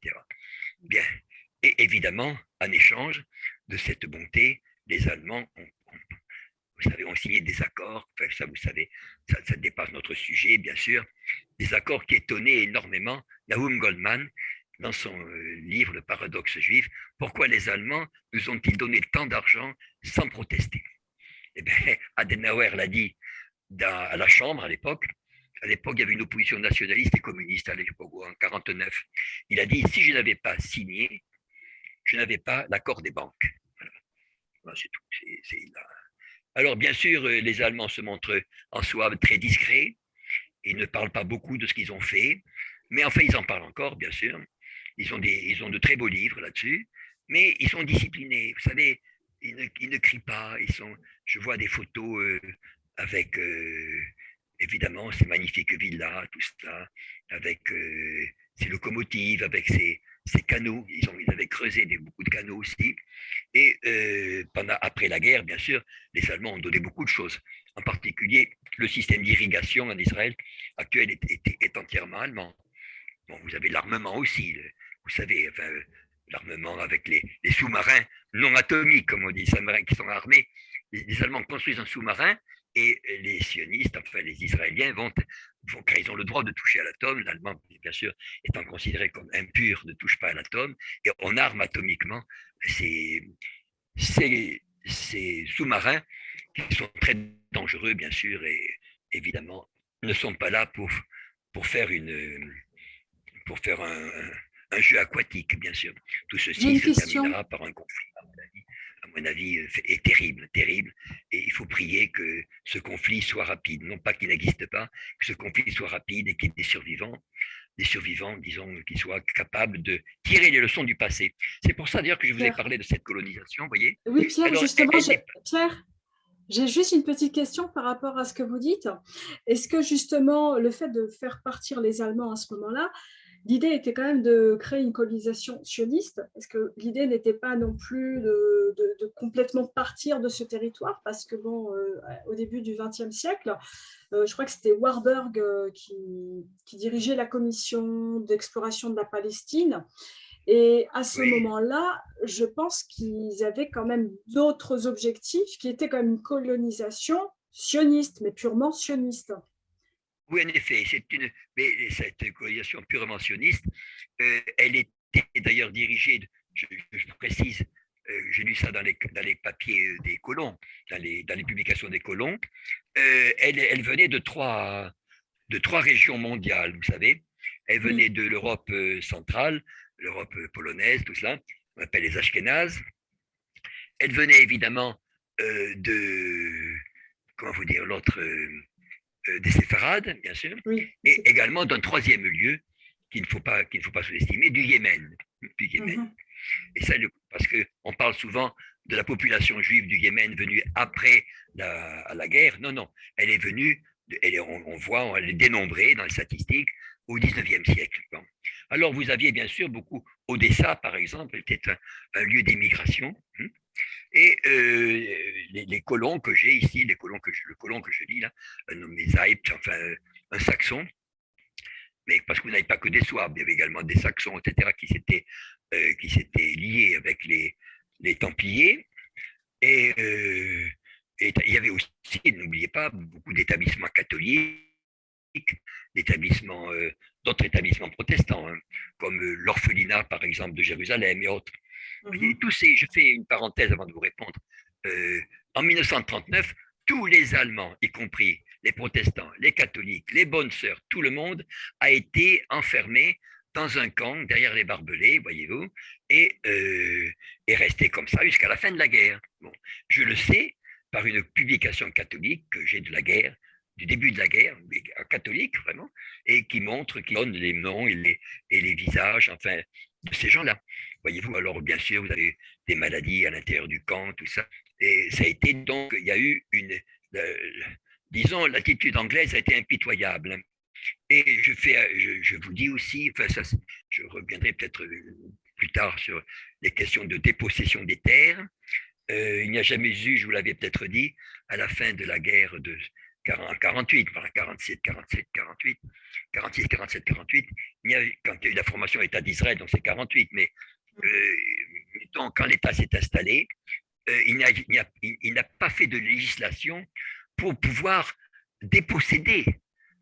Bien. Et évidemment, en échange de cette bonté, les Allemands ont signé des accords, enfin, ça vous savez, ça dépasse notre sujet, bien sûr, des accords qui étonnaient énormément Nahum Goldman dans son livre Le paradoxe juif. Pourquoi les Allemands nous ont-ils donné tant d'argent sans protester? Eh bien, Adenauer l'a dit à la Chambre à l'époque. À l'époque, il y avait une opposition nationaliste et communiste à l'époque, en 1949. Il a dit, si je n'avais pas signé, je n'avais pas l'accord des banques. Voilà, c'est tout. Alors, bien sûr, les Allemands se montrent en soi très discrets. Ils ne parlent pas beaucoup de ce qu'ils ont fait. Mais enfin, ils en parlent encore, bien sûr. Ils ont de très beaux livres là-dessus. Mais ils sont disciplinés. Vous savez, ils ne crient pas. Je vois des photos avec, évidemment, ces magnifiques villas, tout ça, avec ces locomotives, avec ces canaux. Ils avaient creusé beaucoup de canaux aussi. Et après la guerre, bien sûr, les Allemands ont donné beaucoup de choses. En particulier, le système d'irrigation en Israël actuel est entièrement allemand. Bon, vous avez l'armement aussi, vous savez, enfin, l'armement avec les sous-marins non atomiques, comme on dit, sous-marins qui sont armés. Les Allemands construisent un sous-marin et les sionistes, enfin les Israéliens, car ils ont le droit de toucher à l'atome, l'Allemand, bien sûr, étant considéré comme impur, ne touche pas à l'atome, et on arme atomiquement ces sous-marins qui sont très dangereux, bien sûr, et évidemment ne sont pas là pour faire un jeu aquatique, bien sûr. Tout J'ai ceci une se question. terminera par un conflit, à mon avis, est terrible, terrible. Et il faut prier que ce conflit soit rapide. Non pas qu'il n'existe pas, que ce conflit soit rapide et qu'il y ait des survivants, disons, qui soient capables de tirer les leçons du passé. C'est pour ça, d'ailleurs, que je vous ai Pierre. parlé de cette colonisation, vous voyez. Oui, Pierre, Alors, justement, Pierre, j'ai juste une petite question par rapport à ce que vous dites. Est-ce que justement, le fait de faire partir les Allemands à ce moment-là, l'idée était quand même de créer une colonisation sioniste? Est-ce que l'idée n'était pas non plus de complètement partir de ce territoire? Parce que, bon, au début du XXe siècle, je crois que c'était Warburg qui dirigeait la commission d'exploration de la Palestine. Et à ce oui, moment-là, je pense qu'ils avaient quand même d'autres objectifs qui étaient comme une colonisation sioniste, mais purement sioniste. oui, en effet, mais cette colonisation purement sioniste, elle était d'ailleurs dirigée, je précise, j'ai lu ça dans les papiers des colons, dans les publications des colons, elle venait de trois régions mondiales, vous savez. Elle venait Oui. de l'Europe centrale, l'Europe polonaise, tout cela, on appelle les Ashkénazes. Elle venait évidemment de, comment vous dire, des séfarades, bien sûr, Oui. et également d'un troisième lieu qu'il ne faut pas sous-estimer, du Yémen. Du Yémen. Mhm. Et ça, parce qu'on parle souvent de la population juive du Yémen venue après la guerre. Non, non, elle est venue, on voit, elle est dénombrée dans les statistiques au 19e siècle. Bon. Alors, vous aviez bien sûr beaucoup, Odessa, par exemple, était un lieu d'émigration. Et les colons que j'ai ici, le colon que je lis là, nommé Zayt, enfin un saxon, mais parce que vous n'avez pas que des Souabes, il y avait également des Saxons, etc., qui s'étaient liés avec les Templiers. Et, et il y avait aussi, n'oubliez pas, beaucoup d'établissements catholiques, d'autres établissements protestants, hein, comme l'orphelinat, par exemple, de Jérusalem et autres. Mhm. Je fais une parenthèse avant de vous répondre. En 1939, tous les Allemands, y compris les protestants, les catholiques, les bonnes sœurs, tout le monde a été enfermé dans un camp derrière les barbelés, voyez-vous, et resté comme ça jusqu'à la fin de la guerre. Bon, je le sais par une publication catholique que j'ai de la guerre, du début de la guerre, catholique vraiment, et qui donne les noms et les visages, enfin, de ces gens-là. Voyez-vous, alors bien sûr, vous avez des maladies à l'intérieur du camp, tout ça. Et ça a été donc, il y a eu disons, l'attitude anglaise a été impitoyable. Et je vous dis aussi, enfin, ça, je reviendrai peut-être plus tard sur les questions de dépossession des terres. Il n'y a jamais eu, je vous l'avais peut-être dit, à la fin de la guerre de 48, 47, 47, 48, 46, 47, 48, quand il y a eu la formation État d'Israël, donc c'est 48, mais donc, quand l'État s'est installé, il n'a pas fait de législation pour pouvoir déposséder,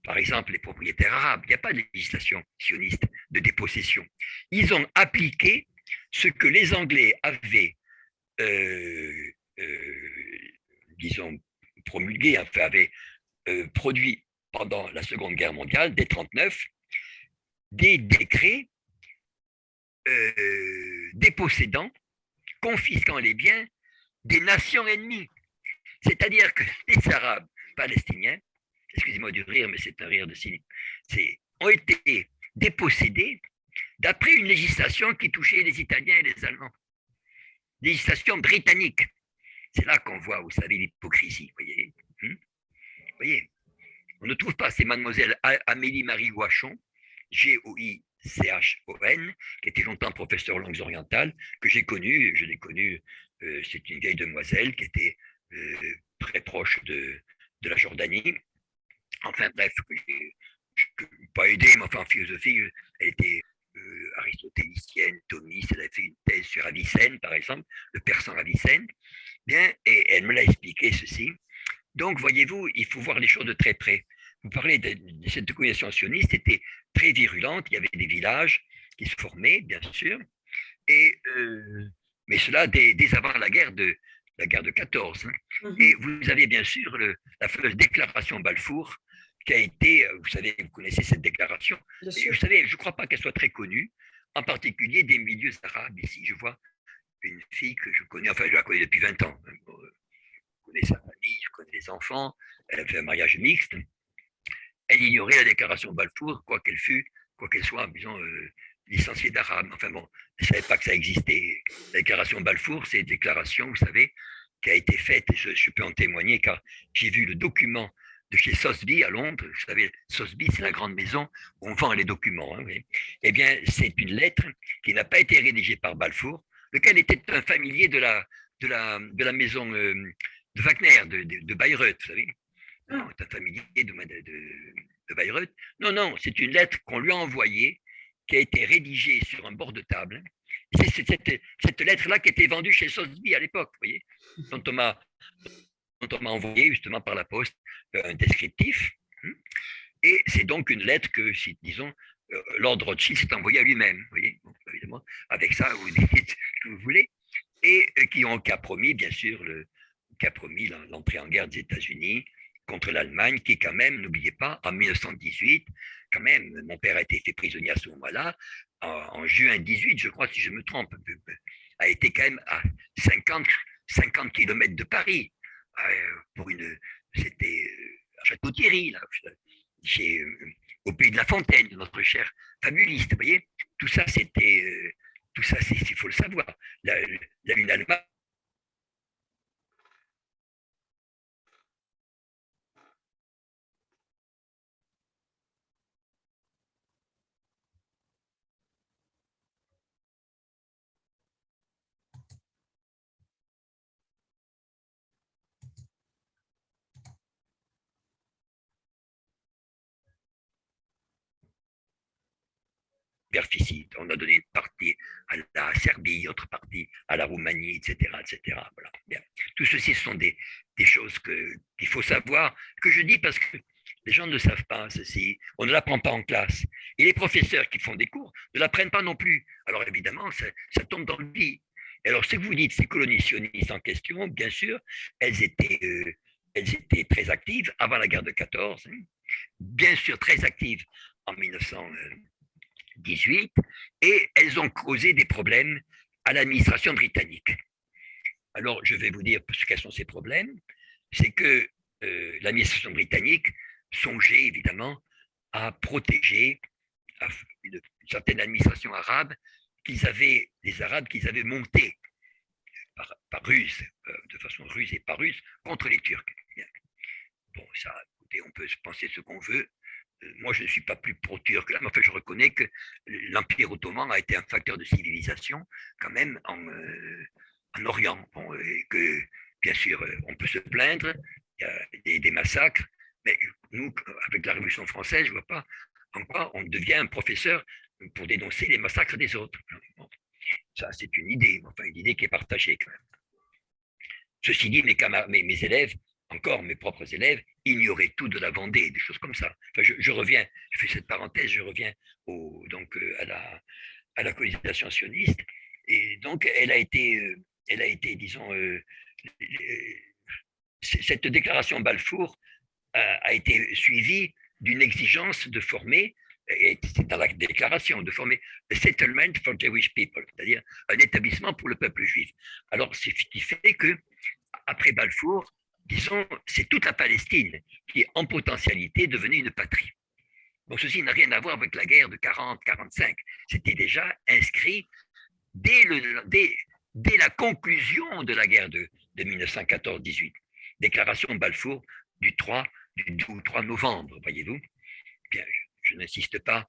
par exemple, les propriétaires arabes. Il n'y a pas de législation sioniste de dépossession. Ils ont appliqué ce que les Anglais avaient, euh, euh, disons, promulgué, enfin, avaient produit pendant la Seconde Guerre mondiale, dès 1939, des décrets dépossédant, confisquant les biens des nations ennemies. C'est-à-dire que les Arabes palestiniens, excusez-moi du rire, mais c'est un rire de cynique, ont été dépossédés d'après une législation qui touchait les Italiens et les Allemands. Législation britannique. C'est là qu'on voit, vous savez, l'hypocrisie, voyez. Voyez, on ne trouve pas, c'est mademoiselle Amélie Marie Guachon, Goiz, Chon, qui était longtemps professeur aux langues orientales, que j'ai connu. Je l'ai connu, c'est une vieille demoiselle qui était très proche de la Jordanie. Enfin bref, pas aidé, mais enfin en philosophie, elle était aristotélicienne, thomiste, elle a fait une thèse sur Avicenne, par exemple, le persan Avicenne. Bien, et elle me l'a expliqué ceci. Donc, voyez-vous, il faut voir les choses de très près. Vous parlez de cette colonisation sioniste, c'était très virulente, il y avait des villages qui se formaient, bien sûr, et, mais cela dès avant la guerre de 14. Hein. Et vous avez bien sûr la fameuse déclaration Balfour, qui a été, vous savez, vous connaissez cette déclaration, vous savez, je ne crois pas qu'elle soit très connue, en particulier des milieux arabes. Ici, je vois une fille que je connais, enfin, je la connais depuis 20 ans. Je connais sa famille, je connais les enfants, elle a fait un mariage mixte. Elle ignorait la déclaration Balfour, quoi qu'elle fût, quoi qu'elle soit, disons, licenciée d'arabe. Enfin bon, elle ne savait pas que ça existait. La déclaration Balfour, c'est une déclaration, vous savez, qui a été faite, et je peux en témoigner, car j'ai vu le document de chez Sotheby à Londres. Vous savez, Sotheby, c'est la grande maison où on vend les documents. Hein, oui. Eh bien, c'est une lettre qui n'a pas été rédigée par Balfour, lequel était un familier de la maison de Wagner, de Bayreuth, vous savez. Non, c'est un familier de Bayreuth. Non, non, c'est une lettre qu'on lui a envoyée, qui a été rédigée sur un bord de table. C'est cette lettre-là qui était vendue chez Sotheby à l'époque, vous voyez, dont on m'a envoyé justement par la poste un descriptif. Et c'est donc une lettre que, disons, Lord Rothschild s'est envoyé à lui-même, vous voyez, donc, évidemment, avec ça, vous dites ce que vous voulez, et qui a promis, bien sûr, l'entrée en guerre des États-Unis contre l'Allemagne, qui quand même, n'oubliez pas, en 1918, quand même, mon père a été fait prisonnier à ce moment-là, en juin 18, je crois, si je me trompe, a été quand même à 50 km de Paris, c'était à Château-Thierry, là, au pays de La Fontaine, notre cher fabuliste, vous voyez, tout ça, il faut le savoir. Une Allemagne superficide. On a donné une partie à la Serbie, autre partie à la Roumanie, etc. etc. Voilà. Bien. Tout ceci, ce sont des choses qu'il faut savoir, que je dis parce que les gens ne savent pas ceci. On ne l'apprend pas en classe. Et les professeurs qui font des cours ne l'apprennent pas non plus. Alors évidemment, ça tombe dans le lit. Et alors, ce que vous dites, ces colonies sionistes en question, bien sûr, elles étaient très actives avant la guerre de 14, hein. Bien sûr très actives en 1918, et elles ont causé des problèmes à l'administration britannique. Alors, je vais vous dire quels sont ces problèmes. C'est que l'administration britannique songeait évidemment à protéger une certaine administration arabe les Arabes qu'ils avaient montés par ruse, de façon ruse et par ruse, contre les Turcs. Bon, ça, écoutez, on peut penser ce qu'on veut. Moi, je ne suis pas plus pro-turc, mais enfin, je reconnais que l'Empire ottoman a été un facteur de civilisation quand même en Orient. Bon, et que, bien sûr, on peut se plaindre, il y a des massacres, mais nous, avec la Révolution française, je ne vois pas en quoi on devient un professeur pour dénoncer les massacres des autres. Bon, ça, c'est une idée, enfin, une idée qui est partagée quand même. Ceci dit, mes élèves, encore mes propres élèves, ignoraient tout de la Vendée, des choses comme ça. Enfin, je reviens, je fais cette parenthèse, je reviens à la colonisation sioniste. Et donc, elle a été disons, cette déclaration Balfour a été suivie d'une exigence de former, et c'est dans la déclaration, de former a settlement for Jewish people, c'est-à-dire un établissement pour le peuple juif. Alors, c'est ce qui fait que après Balfour, disons, c'est toute la Palestine qui est en potentialité devenue une patrie. Donc ceci n'a rien à voir avec la guerre de 40-45. C'était déjà inscrit dès la conclusion de la guerre de 1914-18. Déclaration Balfour du 2 ou 3 novembre, voyez-vous. Bien, je n'insiste pas.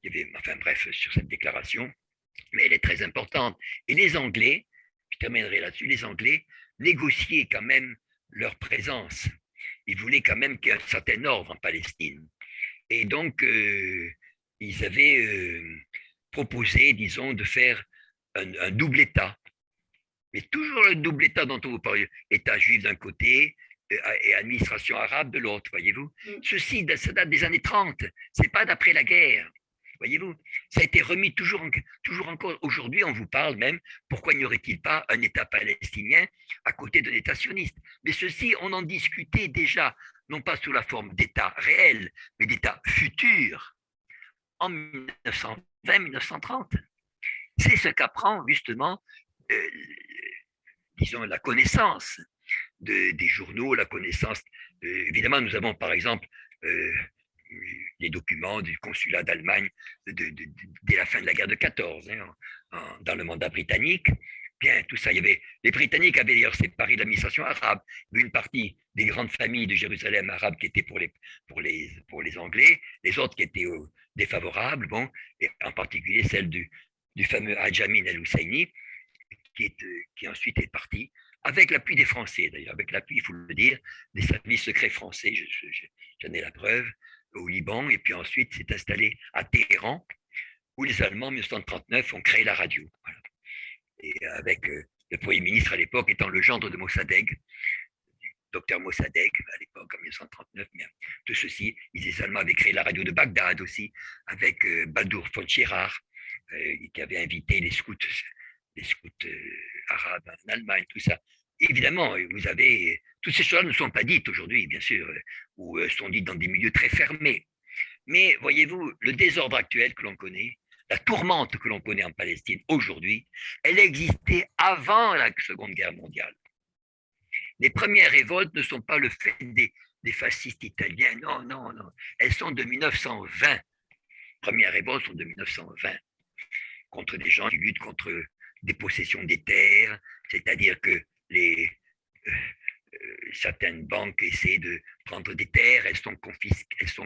il y avait, enfin bref, sur cette déclaration, mais elle est très importante. Et les Anglais, je terminerai là-dessus, les Anglais négociaient quand même leur présence. Ils voulaient quand même qu'il y ait un certain ordre en Palestine. Et donc, ils avaient proposé, disons, de faire un double État. Mais toujours le double État dont on vous parle, État juif d'un côté et administration arabe de l'autre, voyez-vous. Ceci, ça date des années 30, c'est pas d'après la guerre. Voyez-vous, ça a été remis toujours encore. Aujourd'hui, on vous parle même, pourquoi n'y aurait-il pas un État palestinien à côté d'un État sioniste? Mais ceci, on en discutait déjà, non pas sous la forme d'État réel, mais d'État futur, en 1920-1930. C'est ce qu'apprend justement, disons, la connaissance des journaux, la connaissance. Évidemment, nous avons par exemple les documents du consulat d'Allemagne dès la fin de la guerre de 14, dans le mandat britannique. Bien, tout ça, il y avait, les Britanniques avaient d'ailleurs séparé l'administration arabe. Il y avait une partie des grandes familles de Jérusalem arabes qui étaient pour les Anglais, les autres qui étaient défavorables, bon, et en particulier celle du fameux Haj Amin al-Husseini, qui ensuite est parti, avec l'appui des Français d'ailleurs, avec l'appui, il faut le dire, des services secrets français, j'en ai la preuve, au Liban, et puis ensuite s'est installé à Téhéran, où les Allemands en 1939 ont créé la radio. Voilà. Et avec le Premier ministre à l'époque étant le gendre de Mossadegh, docteur Mossadegh à l'époque en 1939. Mais de ceci, les Allemands avaient créé la radio de Bagdad aussi, avec Baldur von Schirach, qui avait invité les scouts arabes en Allemagne, tout ça. Évidemment, vous avez toutes ces choses ne sont pas dites aujourd'hui, bien sûr, ou sont dites dans des milieux très fermés. Mais voyez-vous, le désordre actuel que l'on connaît, la tourmente que l'on connaît en Palestine aujourd'hui, elle existait avant la Seconde Guerre mondiale. Les premières révoltes ne sont pas le fait des fascistes italiens, non, non, non. Elles sont de 1920. Les premières révoltes sont de 1920, contre des gens qui luttent contre des possessions des terres, c'est-à-dire que certaines banques essaient de prendre des terres, elles sont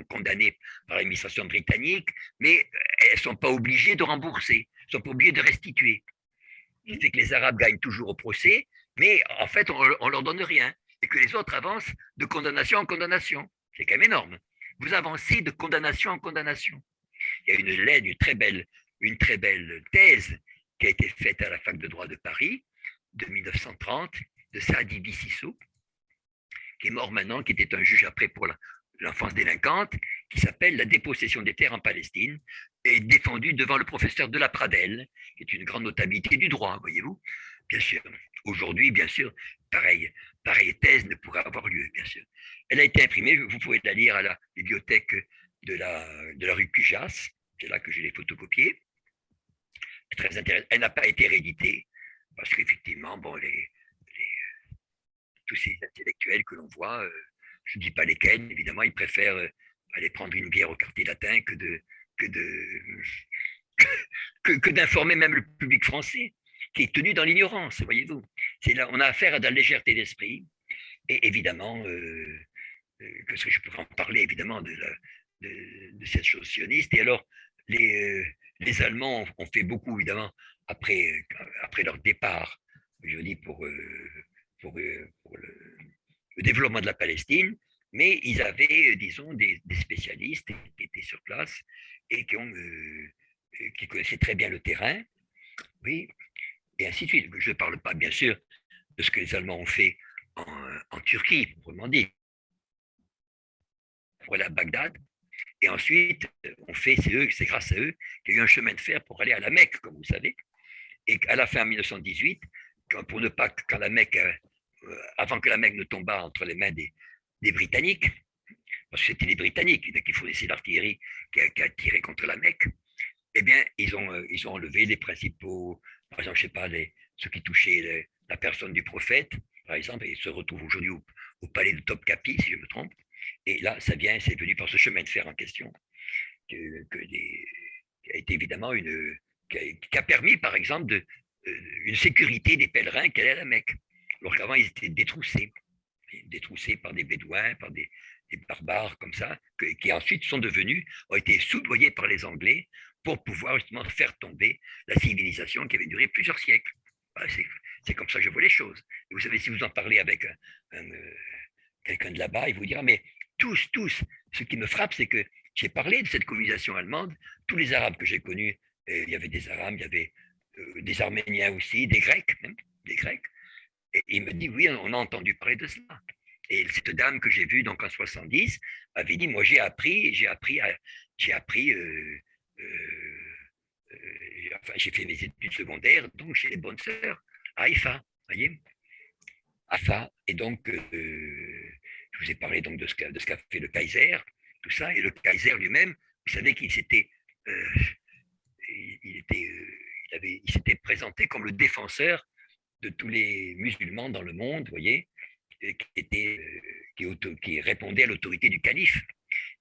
condamnées par l'administration britannique, mais elles ne sont pas obligées de rembourser, elles ne sont pas obligées de restituer. Ce qui fait que les Arabes gagnent toujours au procès, mais en fait, on ne leur donne rien, et que les autres avancent de condamnation en condamnation. C'est quand même énorme. Vous avancez de condamnation en condamnation. Il y a une très belle thèse qui a été faite à la fac de droit de Paris, de 1930, de Saadi Bississou, qui est mort maintenant, qui était un juge après pour l'enfance délinquante, qui s'appelle La dépossession des terres en Palestine, et défendue devant le professeur de la Pradelle, qui est une grande notabilité du droit, voyez-vous. Bien sûr, aujourd'hui, bien sûr, pareille thèse ne pourrait avoir lieu, bien sûr. Elle a été imprimée, vous pouvez la lire à la bibliothèque de la rue Cujas, c'est là que je l'ai photocopiée. Très intéressante. Elle n'a pas été rééditée, parce qu'effectivement, bon, tous ces intellectuels que l'on voit, je ne dis pas lesquels, évidemment, ils préfèrent aller prendre une bière au quartier latin que d'informer même le public français, qui est tenu dans l'ignorance, voyez-vous. C'est là, on a affaire à de la légèreté d'esprit, et évidemment, que je pourrais en parler, évidemment, de cette chose sioniste. Et alors, les Allemands ont fait beaucoup, évidemment, après leur départ, je dis, pour le développement de la Palestine, mais ils avaient, disons, des spécialistes qui étaient sur place et qui connaissaient très bien le terrain, oui, et ainsi de suite. Je ne parle pas, bien sûr, de ce que les Allemands ont fait en Turquie, proprement dit, pour aller à Bagdad. Et ensuite, c'est grâce à eux qu'il y a eu un chemin de fer pour aller à la Mecque, comme vous savez. Et à la fin 1918, pour ne pas avant que la Mecque ne tombât entre les mains des Britanniques, parce que c'était les Britanniques qui fournissaient l'artillerie qui a tiré contre la Mecque, eh bien, ils ont enlevé les principaux, par exemple, je ne sais pas, ceux qui touchaient la personne du prophète, par exemple, et ils se retrouvent aujourd'hui au palais de Topkapi, si je me trompe. Et là, c'est venu par ce chemin de fer en question, qui a été évidemment qui a permis, par exemple, une sécurité des pèlerins qui allaient à la Mecque. Alors qu'avant, ils étaient détroussés par des bédouins, par des barbares comme ça, qui ensuite ont été soudoyés par les Anglais pour pouvoir justement faire tomber la civilisation qui avait duré plusieurs siècles. Voilà, c'est comme ça que je vois les choses. Et vous savez, si vous en parlez avec quelqu'un de là-bas, il vous dira, mais tous, ce qui me frappe, c'est que j'ai parlé de cette colonisation allemande, tous les Arabes que j'ai connus, il y avait des Arabes, il y avait des Arméniens aussi, des Grecs même, des Grecs. Et il me dit, oui, on a entendu parler de cela. Et cette dame que j'ai vue donc en 70 avait dit, moi j'ai appris, enfin, j'ai fait mes études secondaires donc chez les bonnes sœurs à Haïfa, voyez, Haïfa. Et donc je vous ai parlé donc de ce qu'a fait le Kaiser, tout ça, et le Kaiser lui-même, vous savez qu'il s'était il s'était présenté comme le défenseur de tous les musulmans dans le monde, vous voyez, qui répondait à l'autorité du calife.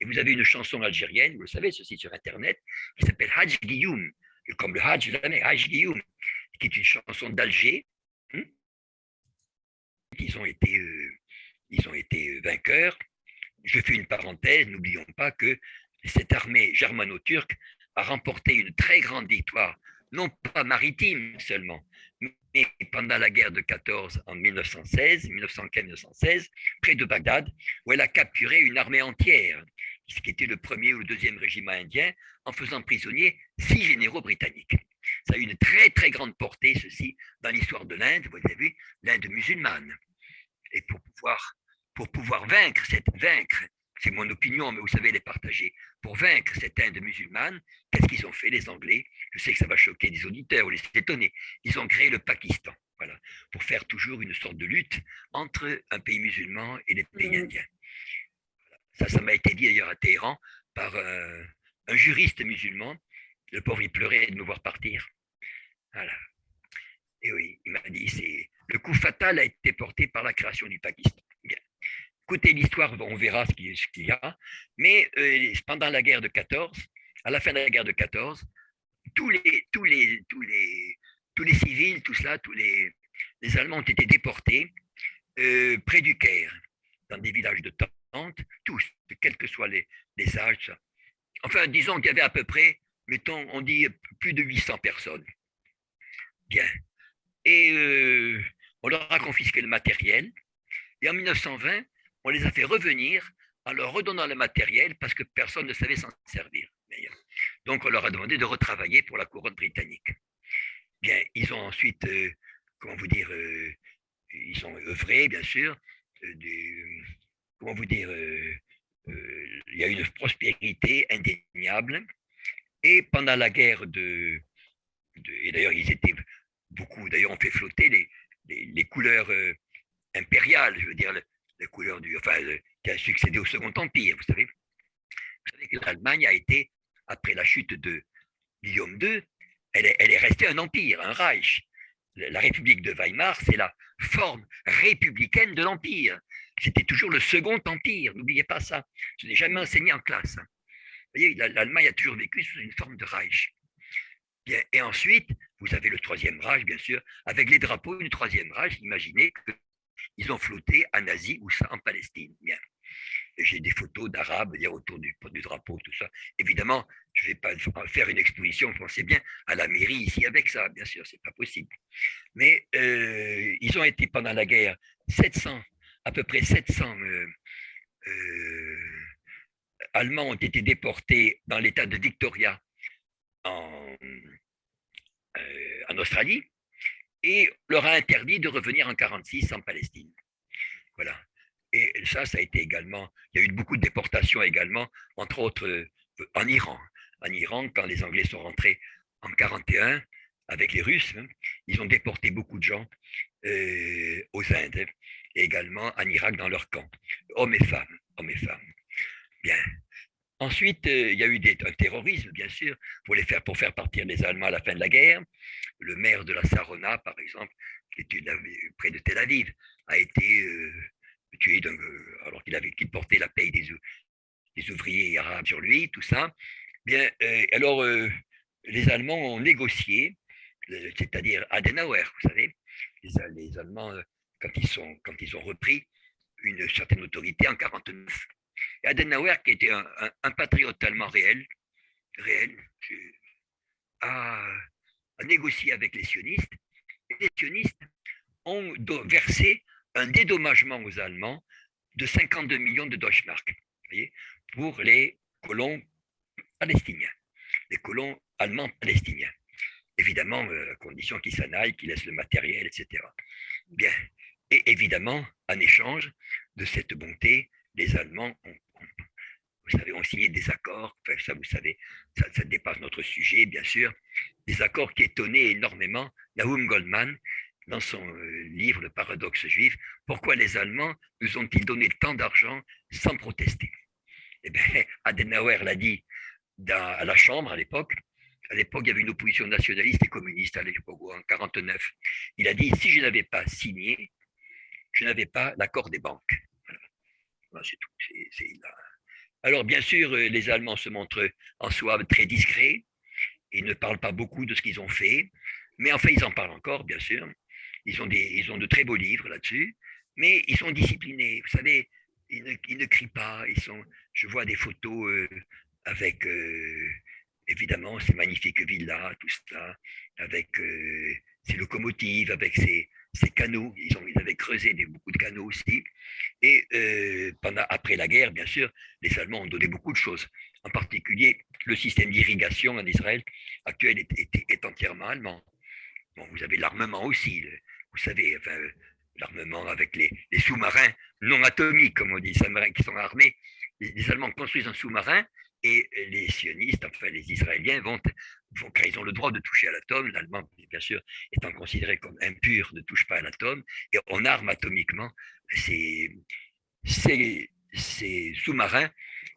Et vous avez une chanson algérienne, vous le savez, ceci sur Internet, qui s'appelle Hajj Guillaume, comme le Hajj, Hajj Guillaume, qui est une chanson d'Alger. Ils ont été vainqueurs. Je fais une parenthèse, n'oublions pas que cette armée germano-turque a remporté une très grande victoire, non pas maritime seulement, mais pendant la guerre de 14 en 1915-1916, près de Bagdad, où elle a capturé une armée entière, ce qui était le premier ou le deuxième régiment indien, en faisant prisonnier 6 généraux britanniques. Ça a eu une très très grande portée, ceci, dans l'histoire de l'Inde, vous avez vu, l'Inde musulmane. Et pour pouvoir vaincre, c'est mon opinion, mais vous savez, elle est partagée, pour vaincre cette Inde musulmane, qu'est-ce qu'ils ont fait, les Anglais? Je sais que ça va choquer des auditeurs ou les étonner. Ils ont créé le Pakistan, voilà, pour faire toujours une sorte de lutte entre un pays musulman et les pays indiens. Ça m'a été dit d'ailleurs à Téhéran par un juriste musulman. Le pauvre, il pleurait de me voir partir. Voilà. Et oui, il m'a dit, le coup fatal a été porté par la création du Pakistan. Bien. Écoutez l'histoire, on verra ce qu'il y a. Mais pendant la guerre de 14, à la fin de la guerre de 14, tous les civils, tout cela, les Allemands ont été déportés près du Caire, dans des villages de tentes, tous, quels que soient les âges. Enfin, disons qu'il y avait à peu près, mettons, on dit plus de 800 personnes. Bien. Et on leur a confisqué le matériel. Et en 1920, on les a fait revenir en leur redonnant le matériel parce que personne ne savait s'en servir. Donc, on leur a demandé de retravailler pour la couronne britannique. Bien, ils ont ensuite, comment vous dire, ils ont œuvré, bien sûr, comment vous dire, il y a eu une prospérité indéniable. Et pendant la guerre et d'ailleurs, ils étaient beaucoup, d'ailleurs, on fait flotter les couleurs impériales, je veux dire, les couleurs qui a succédé au Second Empire, vous savez. Vous savez que l'Allemagne a été, après la chute de Guillaume II, elle est restée un empire, un Reich. La République de Weimar, c'est la forme républicaine de l'empire. C'était toujours le Second Empire, n'oubliez pas ça. Ce n'est jamais enseigné en classe. Vous voyez, l'Allemagne a toujours vécu sous une forme de Reich. Bien, et ensuite, vous avez le Troisième Reich, bien sûr, avec les drapeaux du Troisième Reich. Imaginez qu'ils ont flotté en Asie ou ça en Palestine. Bien. J'ai des photos d'Arabes autour du drapeau, tout ça. Évidemment, je ne vais pas faire une exposition, vous pensez bien, à la mairie ici avec ça, bien sûr, ce n'est pas possible. Mais ils ont été pendant la guerre à peu près 700 Allemands ont été déportés dans l'état de Victoria en Australie et leur a interdit de revenir en 1946 en Palestine. Voilà. Et ça a été également, il y a eu beaucoup de déportations également, entre autres en Iran. En Iran, quand les Anglais sont rentrés en 1941 avec les Russes, ils ont déporté beaucoup de gens aux Indes et également en Irak dans leur camp, hommes et femmes. Bien. Ensuite, il y a eu un terrorisme, bien sûr, pour faire partir les Allemands à la fin de la guerre. Le maire de la Sarona, par exemple, qui était près de Tel Aviv, a été tué alors qu'il portait la paye des ouvriers arabes sur lui, tout ça. Bien, alors, les Allemands ont négocié, c'est-à-dire Adenauer, vous savez, les Allemands, quand ils ont repris une certaine autorité en 1949. Et Adenauer, qui était un patriote allemand réel, à, à négocier avec les sionistes. Et les sionistes ont versé un dédommagement aux Allemands de 52 millions de Deutschmark, vous voyez, pour les colons palestiniens, les colons allemands palestiniens. Évidemment, à condition qu'ils s'en aillent, qu'ils laissent le matériel, etc. Bien. Et évidemment, en échange de cette bonté, les Allemands vous savez, ont signé des accords, enfin, ça vous savez, ça dépasse notre sujet, bien sûr, des accords qui étonnaient énormément Nahum Goldman dans son livre Le paradoxe juif. Pourquoi les Allemands nous ont-ils donné tant d'argent sans protester? Eh bien, Adenauer l'a dit à la Chambre à l'époque. À l'époque, il y avait une opposition nationaliste et communiste à l'époque, en 1949. Il a dit, si je n'avais pas signé, je n'avais pas l'accord des banques. Voilà, c'est tout. Alors, bien sûr, les Allemands se montrent en soi très discrets. Ils ne parlent pas beaucoup de ce qu'ils ont fait. Mais enfin, ils en parlent encore, bien sûr. Ils ont de très beaux livres là-dessus. Mais ils sont disciplinés. Vous savez, ils ne crient pas. Je vois des photos avec, évidemment, ces magnifiques villas, tout ça, avec ces locomotives, avec ces canaux. Ils avaient creusé beaucoup de canaux aussi. Et après la guerre, bien sûr, les Allemands ont donné beaucoup de choses. En particulier, le système d'irrigation en Israël actuel est entièrement allemand. Bon, vous avez l'armement aussi, vous savez, enfin, l'armement avec les sous-marins non atomiques, comme on dit, sous-marins qui sont armés. Les Allemands construisent un sous-marin et les sionistes, enfin les Israéliens, car ils ont le droit de toucher à l'atome, l'Allemand, bien sûr, étant considéré comme impur, ne touche pas à l'atome, et on arme atomiquement ces sous-marins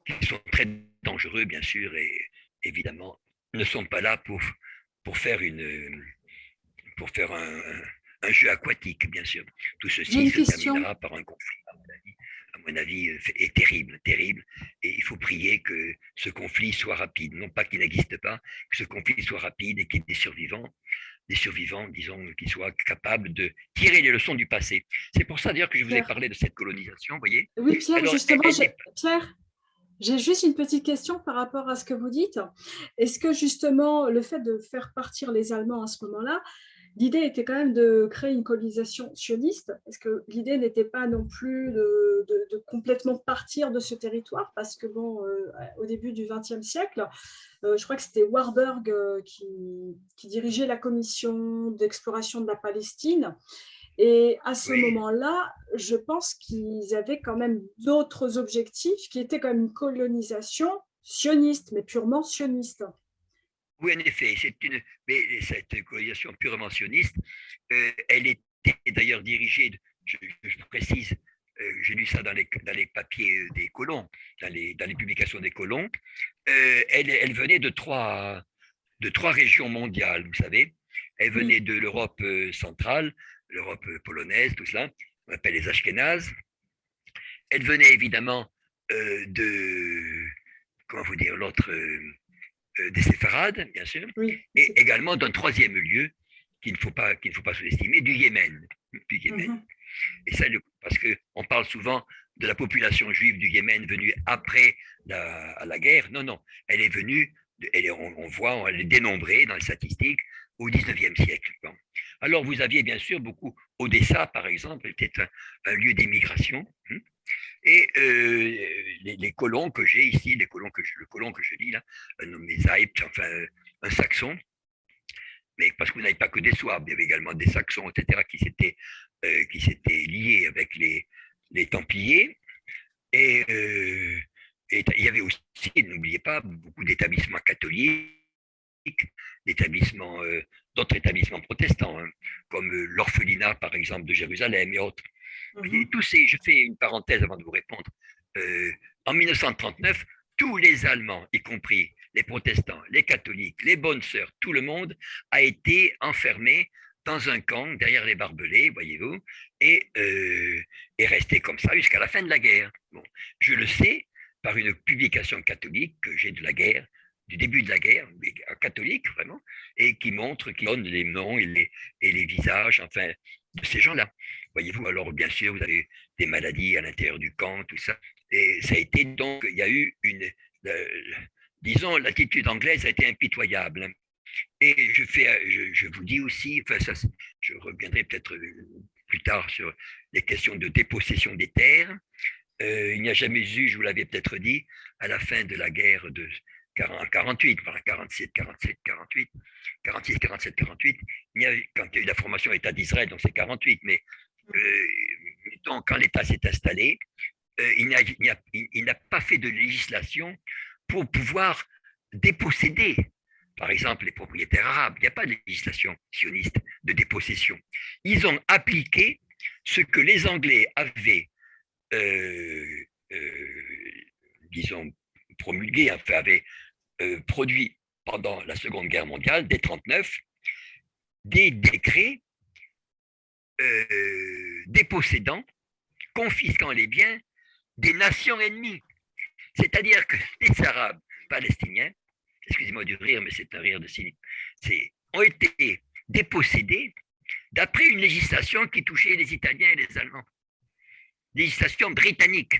qui sont très dangereux, bien sûr, et évidemment ne sont pas là pour faire un jeu aquatique, bien sûr. Tout ceci se terminera par un conflit, à mon avis, est terrible, terrible. Et il faut prier que ce conflit soit rapide. Non pas qu'il n'existe pas, que ce conflit soit rapide et qu'il y ait des survivants, disons, qui soient capables de tirer les leçons du passé. C'est pour ça, d'ailleurs, que je vous ai parlé de cette colonisation, vous voyez. Oui, Pierre, alors, justement, Pierre, j'ai juste une petite question par rapport à ce que vous dites. Est-ce que, justement, le fait de faire partir les Allemands à ce moment-là, l'idée était quand même de créer une colonisation sioniste? Est-ce que l'idée n'était pas non plus de complètement partir de ce territoire? Parce que, bon, au début du XXe siècle, je crois que c'était Warburg qui dirigeait la commission d'exploration de la Palestine. Et à ce moment-là, je pense qu'ils avaient quand même d'autres objectifs qui étaient comme une colonisation sioniste, mais purement sioniste. Oui, en effet, mais cette colonisation purement sioniste, elle était d'ailleurs dirigée, je précise, j'ai lu ça dans les papiers des colons, dans les publications des colons, elle venait de trois régions mondiales, vous savez. Elle venait de l'Europe centrale, l'Europe polonaise, tout cela, on appelle les Ashkénazes. Elle venait évidemment comment vous dire, l'autre, des séfarades, bien sûr, et également d'un troisième lieu qu'il ne faut pas sous-estimer, du Yémen. Et ça, parce qu'on parle souvent de la population juive du Yémen venue après la guerre. Non, non, elle est venue, elle est dénombrée dans les statistiques au 19e siècle. Bon. Alors, vous aviez bien sûr beaucoup, Odessa, par exemple, était un lieu d'émigration. Et les colons que j'ai ici, le colon que je lis là, nommé Zaipt, enfin un saxon, mais parce que vous n'avez pas que des Souabes, il y avait également des Saxons, etc., qui s'étaient liés avec les Templiers. Et il y avait aussi, n'oubliez pas, beaucoup d'établissements catholiques, d'autres établissements protestants, hein, comme l'orphelinat, par exemple, de Jérusalem et autres. Je fais une parenthèse avant de vous répondre. En 1939, tous les Allemands, y compris les protestants, les catholiques, les bonnes sœurs, tout le monde a été enfermé dans un camp derrière les barbelés, voyez-vous, et est resté comme ça jusqu'à la fin de la guerre. Bon, je le sais par une publication catholique que j'ai de la guerre, du début de la guerre, catholique vraiment, et qui donne les noms et les visages, enfin, de ces gens-là. Voyez-vous, alors bien sûr, vous avez des maladies à l'intérieur du camp, tout ça. Et ça a été donc, il y a eu disons, l'attitude anglaise a été impitoyable. Et je vous dis aussi, enfin ça, je reviendrai peut-être plus tard sur les questions de dépossession des terres. Il n'y a jamais eu, je vous l'avais peut-être dit, à la fin de la guerre de 48, voilà, 47, 47, 48, 46, 47, 48, quand il y a eu la formation État d'Israël, donc c'est 48, mais donc, quand l'État s'est installé, il n'a pas fait de législation pour pouvoir déposséder, par exemple, les propriétaires arabes. Il n'y a pas de législation sioniste de dépossession. Ils ont appliqué ce que les Anglais avaient, euh, euh, disons, promulgué, enfin, avaient produit pendant la Seconde Guerre mondiale, dès 1939, des décrets dépossédant, confisquant les biens des nations ennemies. C'est-à-dire que les Arabes palestiniens, excusez-moi du rire, mais c'est un rire de cynique, ont été dépossédés d'après une législation qui touchait les Italiens et les Allemands. Législation britannique.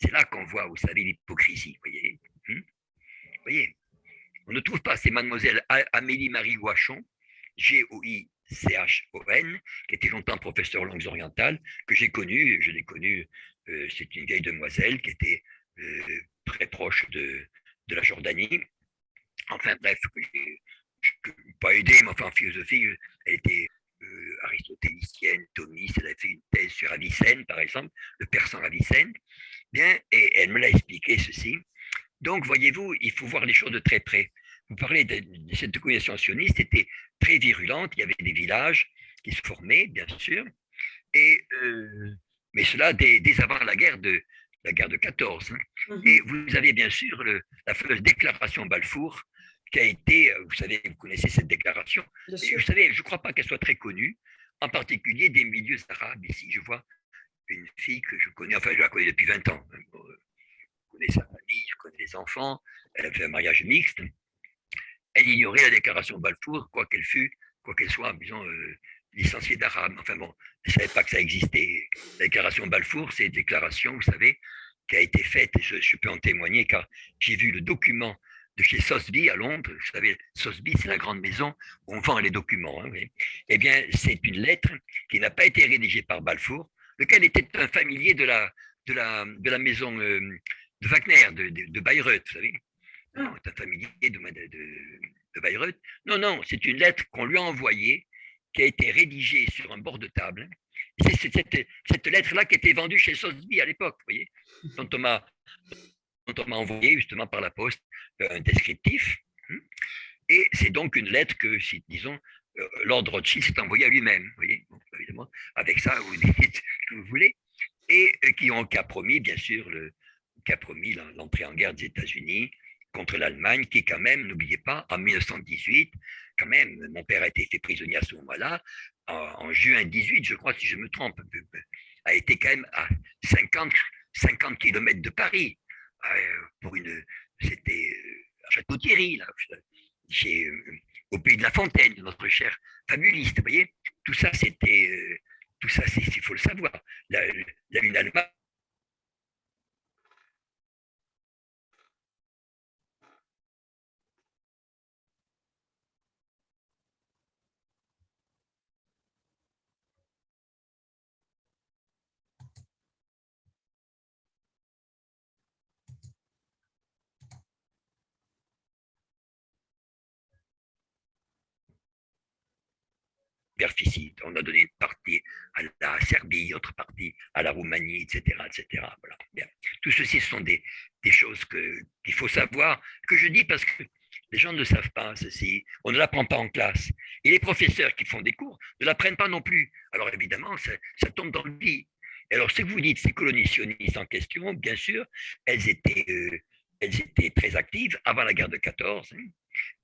C'est là qu'on voit, vous savez, l'hypocrisie. Voyez, voyez, on ne trouve pas, c'est mademoiselle Amélie Marie Guachon, Goichon, qui était longtemps professeure langues orientales, que j'ai connue, je l'ai connue, c'est une vieille demoiselle qui était très proche de la Jordanie. Enfin bref, pas aidé, mais enfin en philosophie, elle était aristotélicienne, thomiste, elle a fait une thèse sur Avicenne, par exemple, le persan Avicenne. Bien, et elle me l'a expliqué ceci. Donc, voyez-vous, il faut voir les choses de très près. Vous parlez de cette colonisation sioniste, était très virulente, il y avait des villages qui se formaient, bien sûr, et, mais cela dès avant la guerre de 14. Hein. Et vous avez bien sûr la fameuse déclaration Balfour, qui a été, vous savez, vous connaissez cette déclaration, vous savez, je ne crois pas qu'elle soit très connue, en particulier des milieux arabes. Ici, je vois une fille que je connais, enfin, je la connais depuis 20 ans. Je connais sa famille, je connais les enfants, elle a fait un mariage mixte. Elle ignorait la déclaration Balfour, quoi qu'elle fût, quoi qu'elle soit, disons, licenciée d'arabe. Enfin bon, elle ne savait pas que ça existait. La déclaration Balfour, c'est une déclaration, vous savez, qui a été faite, et je peux en témoigner, car j'ai vu le document de chez Sotheby à Londres. Vous savez, Sotheby, c'est la grande maison où on vend les documents. Hein, eh bien, c'est une lettre qui n'a pas été rédigée par Balfour, lequel était un familier de la maison de Wagner, de Bayreuth, vous savez. Non, c'est un familier de Bayreuth. Non, non, c'est une lettre qu'on lui a envoyée, qui a été rédigée sur un bord de table. C'est cette lettre-là qui était vendue chez Sotheby à l'époque, vous voyez, dont on m'a envoyé justement par la poste un descriptif. Et c'est donc une lettre que, disons, Lord Rothschild s'est envoyé à lui-même, vous voyez, donc, évidemment, avec ça, vous dites ce que vous voulez, et qui a promis, bien sûr, l'entrée en guerre des États-Unis contre l'Allemagne, qui quand même, n'oubliez pas, en 1918, quand même, mon père a été fait prisonnier à ce moment-là, en juin 18, je crois, si je me trompe, a été quand même à 50 km de Paris, c'était à Château-Thierry, là, au pays de La Fontaine, notre cher fabuliste, vous voyez, tout ça, il faut le savoir. Une Allemagne superficide. On a donné une partie à la Serbie, autre partie à la Roumanie, etc. etc. Voilà. Bien. Tout ceci, ce sont des choses qu'il faut savoir, que je dis parce que les gens ne savent pas ceci. On ne l'apprend pas en classe. Et les professeurs qui font des cours ne l'apprennent pas non plus. Alors évidemment, ça tombe dans le lit. Et alors, ce que vous dites, ces colonies sionistes en question, bien sûr, elles étaient très actives avant la guerre de 14, hein.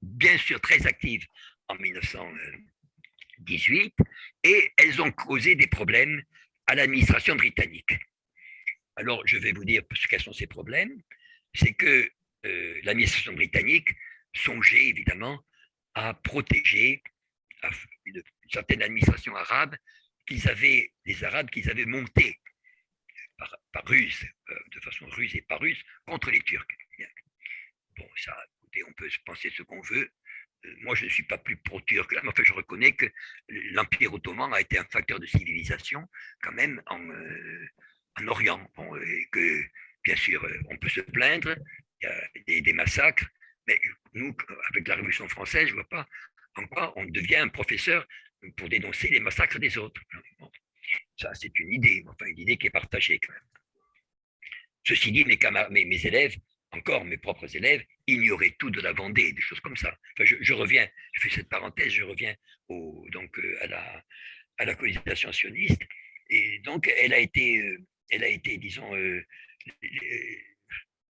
Bien sûr très actives en 1918, et elles ont causé des problèmes à l'administration britannique. Alors, je vais vous dire quels sont ces problèmes. C'est que l'administration britannique songeait évidemment à protéger une certaine administration arabe les Arabes qu'ils avaient montés par ruse, de façon ruse et par ruse, contre les Turcs. Bon, ça, écoutez, on peut penser ce qu'on veut. moi, je ne suis pas plus pro-turc, mais enfin, je reconnais que l'Empire ottoman a été un facteur de civilisation quand même en Orient. Bon, et que, bien sûr, on peut se plaindre, il y a des massacres, mais nous, avec la Révolution française, je ne vois pas en quoi on devient un professeur pour dénoncer les massacres des autres. Bon, ça, c'est une idée, enfin, une idée qui est partagée quand même. Ceci dit, mes élèves, encore mes propres élèves, ignoraient tout de la Vendée, des choses comme ça. Enfin, je reviens, je fais cette parenthèse, je reviens donc, à la colonisation sioniste. Et donc, elle a été disons,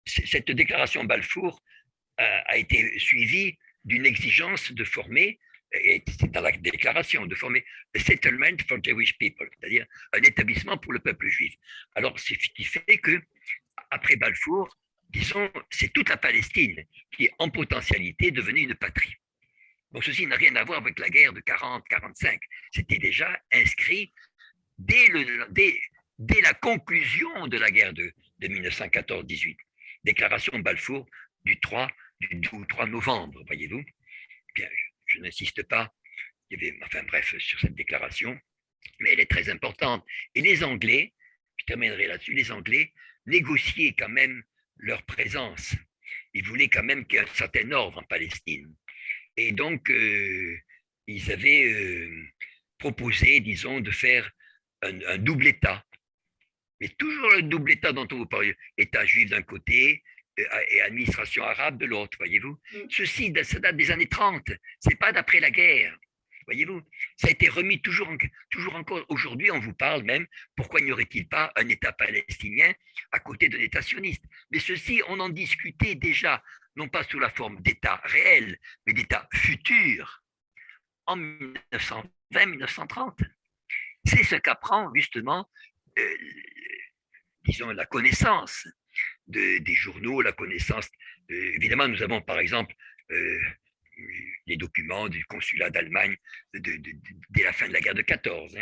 cette déclaration Balfour a été suivie d'une exigence de former, et c'est dans la déclaration, de former a settlement for Jewish people, c'est-à-dire un établissement pour le peuple juif. Alors, c'est ce qui fait que après Balfour, disons, c'est toute la Palestine qui est en potentialité devenue une patrie. Donc ceci n'a rien à voir avec la guerre de 40-45. C'était déjà inscrit dès la conclusion de la guerre de 1914-18. Déclaration de Balfour du 2 ou 3 novembre, voyez-vous. Bien, je n'insiste pas, enfin bref, sur cette déclaration, mais elle est très importante. Et les Anglais, je terminerai là-dessus, les Anglais négociaient quand même leur présence. Ils voulaient quand même qu'il y ait un certain ordre en Palestine. Et donc, ils avaient proposé, disons, de faire un double État. Mais toujours le double État dont on vous parle, État juif d'un côté et administration arabe de l'autre, voyez-vous. Ceci, ça date des années 30, c'est pas d'après la guerre. Voyez-vous, ça a été remis toujours encore aujourd'hui, on vous parle même, pourquoi n'y aurait-il pas un État palestinien à côté d'un État sioniste? Mais ceci, on en discutait déjà, non pas sous la forme d'État réel, mais d'État futur, en 1920-1930. C'est ce qu'apprend justement, disons, la connaissance des journaux, la connaissance. Évidemment, nous avons par exemple les documents du consulat d'Allemagne dès la fin de la guerre de 14,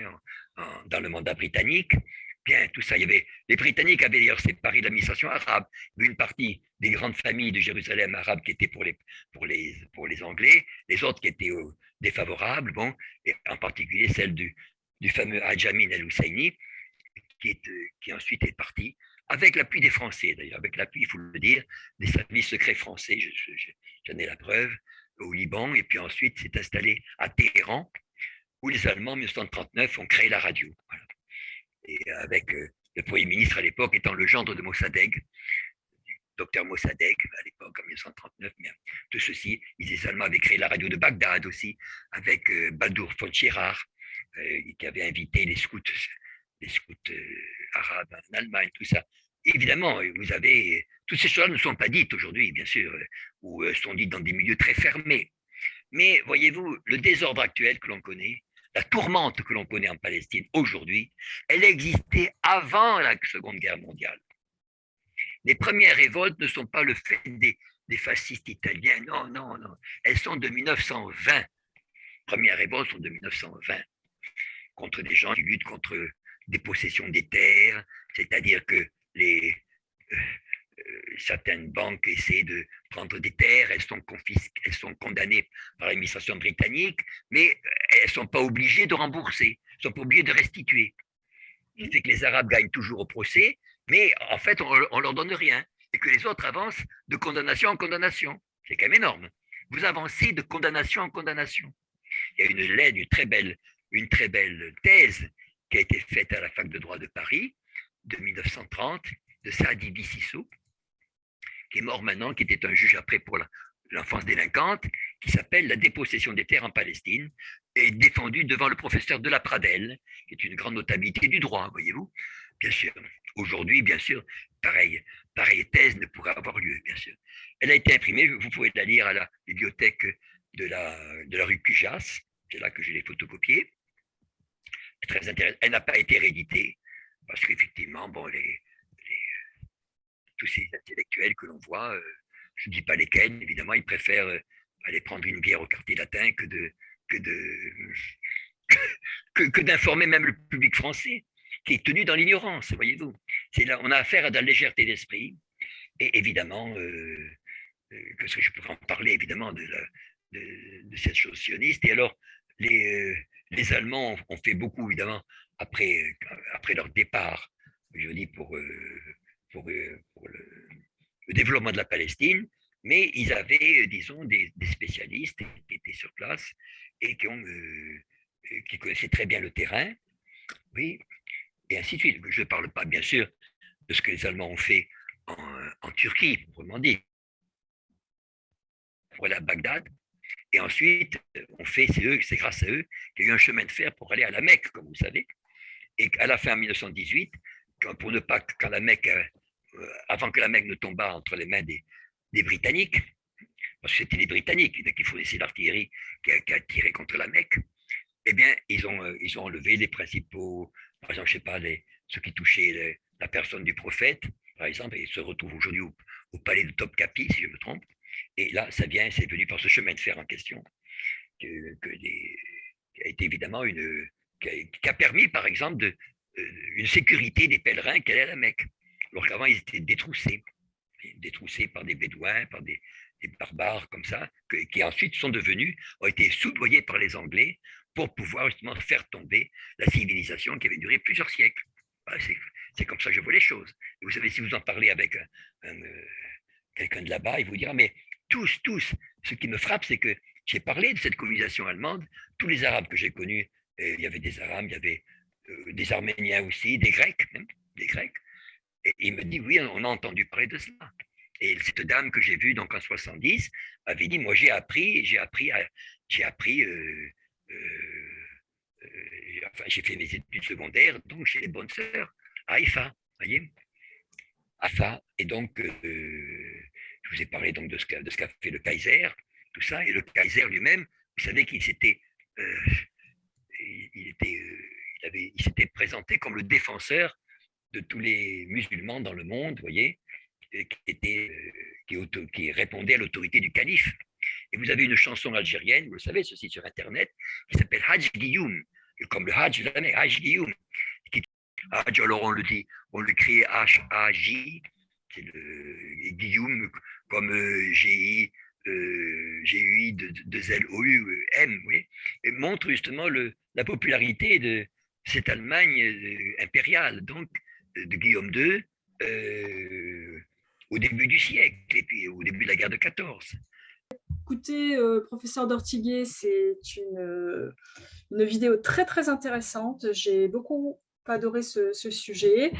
dans le mandat britannique. Bien, tout ça, les Britanniques avaient d'ailleurs séparé l'administration arabe. Une partie des grandes familles de Jérusalem arabes qui étaient pour les Anglais, les autres qui étaient défavorables, bon, et en particulier celle du fameux Hajj Amin al-Husseini, qui ensuite est parti, avec l'appui des Français d'ailleurs, avec l'appui, il faut le dire, des services secrets français, j'en ai la preuve, au Liban, et puis ensuite s'est installé à Téhéran, où les Allemands, en 1939, ont créé la radio. Voilà. Et avec le Premier ministre à l'époque étant le gendre de Mossadegh, du docteur Mossadegh, à l'époque, en 1939. Mais de ceci, les Allemands avaient créé la radio de Bagdad aussi, avec Baldur von Schirach, qui avait invité les scouts arabes en Allemagne, tout ça. Évidemment, vous avez toutes ces choses ne sont pas dites aujourd'hui, bien sûr, ou sont dites dans des milieux très fermés. Mais voyez-vous, le désordre actuel que l'on connaît, la tourmente que l'on connaît en Palestine aujourd'hui, elle existait avant la Seconde Guerre mondiale. Les premières révoltes ne sont pas le fait des fascistes italiens, non, non, non. Elles sont de 1920. Les premières révoltes sont de 1920, contre des gens qui luttent contre des possessions des terres, c'est-à-dire que certaines banques essaient de prendre des terres, elles sont condamnées par l'administration britannique, mais elles ne sont pas obligées de rembourser, elles ne sont pas obligées de restituer. Ce qui fait que les Arabes gagnent toujours au procès, mais en fait, on ne leur donne rien, et que les autres avancent de condamnation en condamnation. C'est quand même énorme. Vous avancez de condamnation en condamnation. Il y a une très belle thèse qui a été faite à la fac de droit de Paris, de 1930, de Saadi Bississou, qui est mort maintenant, qui était un juge après pour l'enfance délinquante, qui s'appelle La dépossession des terres en Palestine, et défendue devant le professeur de la Pradelle, qui est une grande notabilité du droit, voyez-vous. Bien sûr, aujourd'hui, bien sûr, pareille thèse ne pourrait avoir lieu, bien sûr. Elle a été imprimée, vous pouvez la lire à la bibliothèque de la rue Cujas, c'est là que je l'ai photocopiée. Très intéressante. Elle n'a pas été rééditée, parce qu'effectivement, bon, tous ces intellectuels que l'on voit, je ne dis pas lesquels, évidemment, ils préfèrent aller prendre une bière au quartier latin que d'informer même le public français, qui est tenu dans l'ignorance, voyez-vous. Là, on a affaire à de la légèreté d'esprit, et évidemment, que je pourrais en parler, évidemment, de cette chose sioniste. Et alors, les Allemands ont fait beaucoup, évidemment, après leur départ, je dis, pour le développement de la Palestine, mais ils avaient, disons, des spécialistes qui étaient sur place et qui connaissaient très bien le terrain, oui, et ainsi de suite. Je ne parle pas, bien sûr, de ce que les Allemands ont fait en Turquie, proprement dit, pour aller à Bagdad. Et ensuite, c'est grâce à eux qu'il y a eu un chemin de fer pour aller à la Mecque, comme vous savez. Et à la fin 1918, pour ne pas quand la Mecque, avant que la Mecque ne tombât entre les mains des Britanniques, parce que c'était les Britanniques qui fournissaient l'artillerie qui a tiré contre la Mecque, eh bien, ils ont enlevé les principaux, par exemple, je ne sais pas, ceux qui touchaient la personne du prophète, par exemple, et ils se retrouvent aujourd'hui au palais de Topkapi, si je me trompe. Et là, c'est venu par ce chemin de fer en question, qui a été évidemment qui a permis, par exemple, une sécurité des pèlerins qui allaient à la Mecque. Alors qu'avant, ils étaient détroussés par des Bédouins, par des barbares comme ça, qui ensuite ont été soudoyés par les Anglais pour pouvoir justement faire tomber la civilisation qui avait duré plusieurs siècles. Voilà, c'est comme ça que je vois les choses. Et vous savez, si vous en parlez avec quelqu'un de là-bas, il vous dira, mais tous, ce qui me frappe, c'est que j'ai parlé de cette colonisation allemande, tous les Arabes que j'ai connus, il y avait des Arabes, il y avait des Arméniens aussi, des Grecs même, des Grecs, et il me dit, oui, on a entendu parler de cela. Et cette dame que j'ai vue donc en 70 avait dit, moi j'ai fait mes études secondaires donc chez les bonnes sœurs à Haïfa, voyez, Haïfa. Et donc je vous ai parlé donc de ce qu'a fait le Kaiser, tout ça, et le Kaiser lui-même, vous savez qu'il s'était il s'était présenté comme le défenseur de tous les musulmans dans le monde, vous voyez, qui répondait à l'autorité du calife. Et vous avez une chanson algérienne, vous le savez, ceci sur Internet, qui s'appelle Hajj Guillaume, comme le Hajj de la mer, Hajj Guillaume. Hajj, alors on le crie H-A-J, c'est le Guillaume comme G-I, G-U-I, L-O-U-M, oui, et montre justement la popularité de cette Allemagne impériale, donc de Guillaume II, au début du siècle, et puis au début de la guerre de 14. Écoutez, professeur Dortiguier, c'est une vidéo très, très intéressante. J'ai beaucoup adoré ce sujet.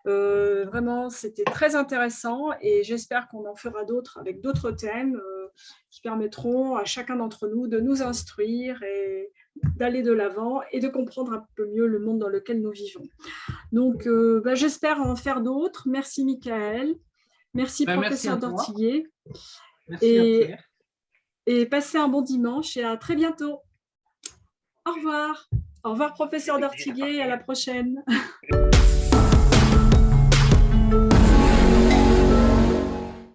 Vraiment, c'était très intéressant et j'espère qu'on en fera d'autres avec d'autres thèmes qui permettront à chacun d'entre nous de nous instruire et d'aller de l'avant et de comprendre un peu mieux le monde dans lequel nous vivons. Donc, j'espère en faire d'autres. Merci, Michael. Merci, professeur Dortiguier. Merci et passez un bon dimanche et à très bientôt. Au revoir. Au revoir, professeur Dortiguier, à la prochaine.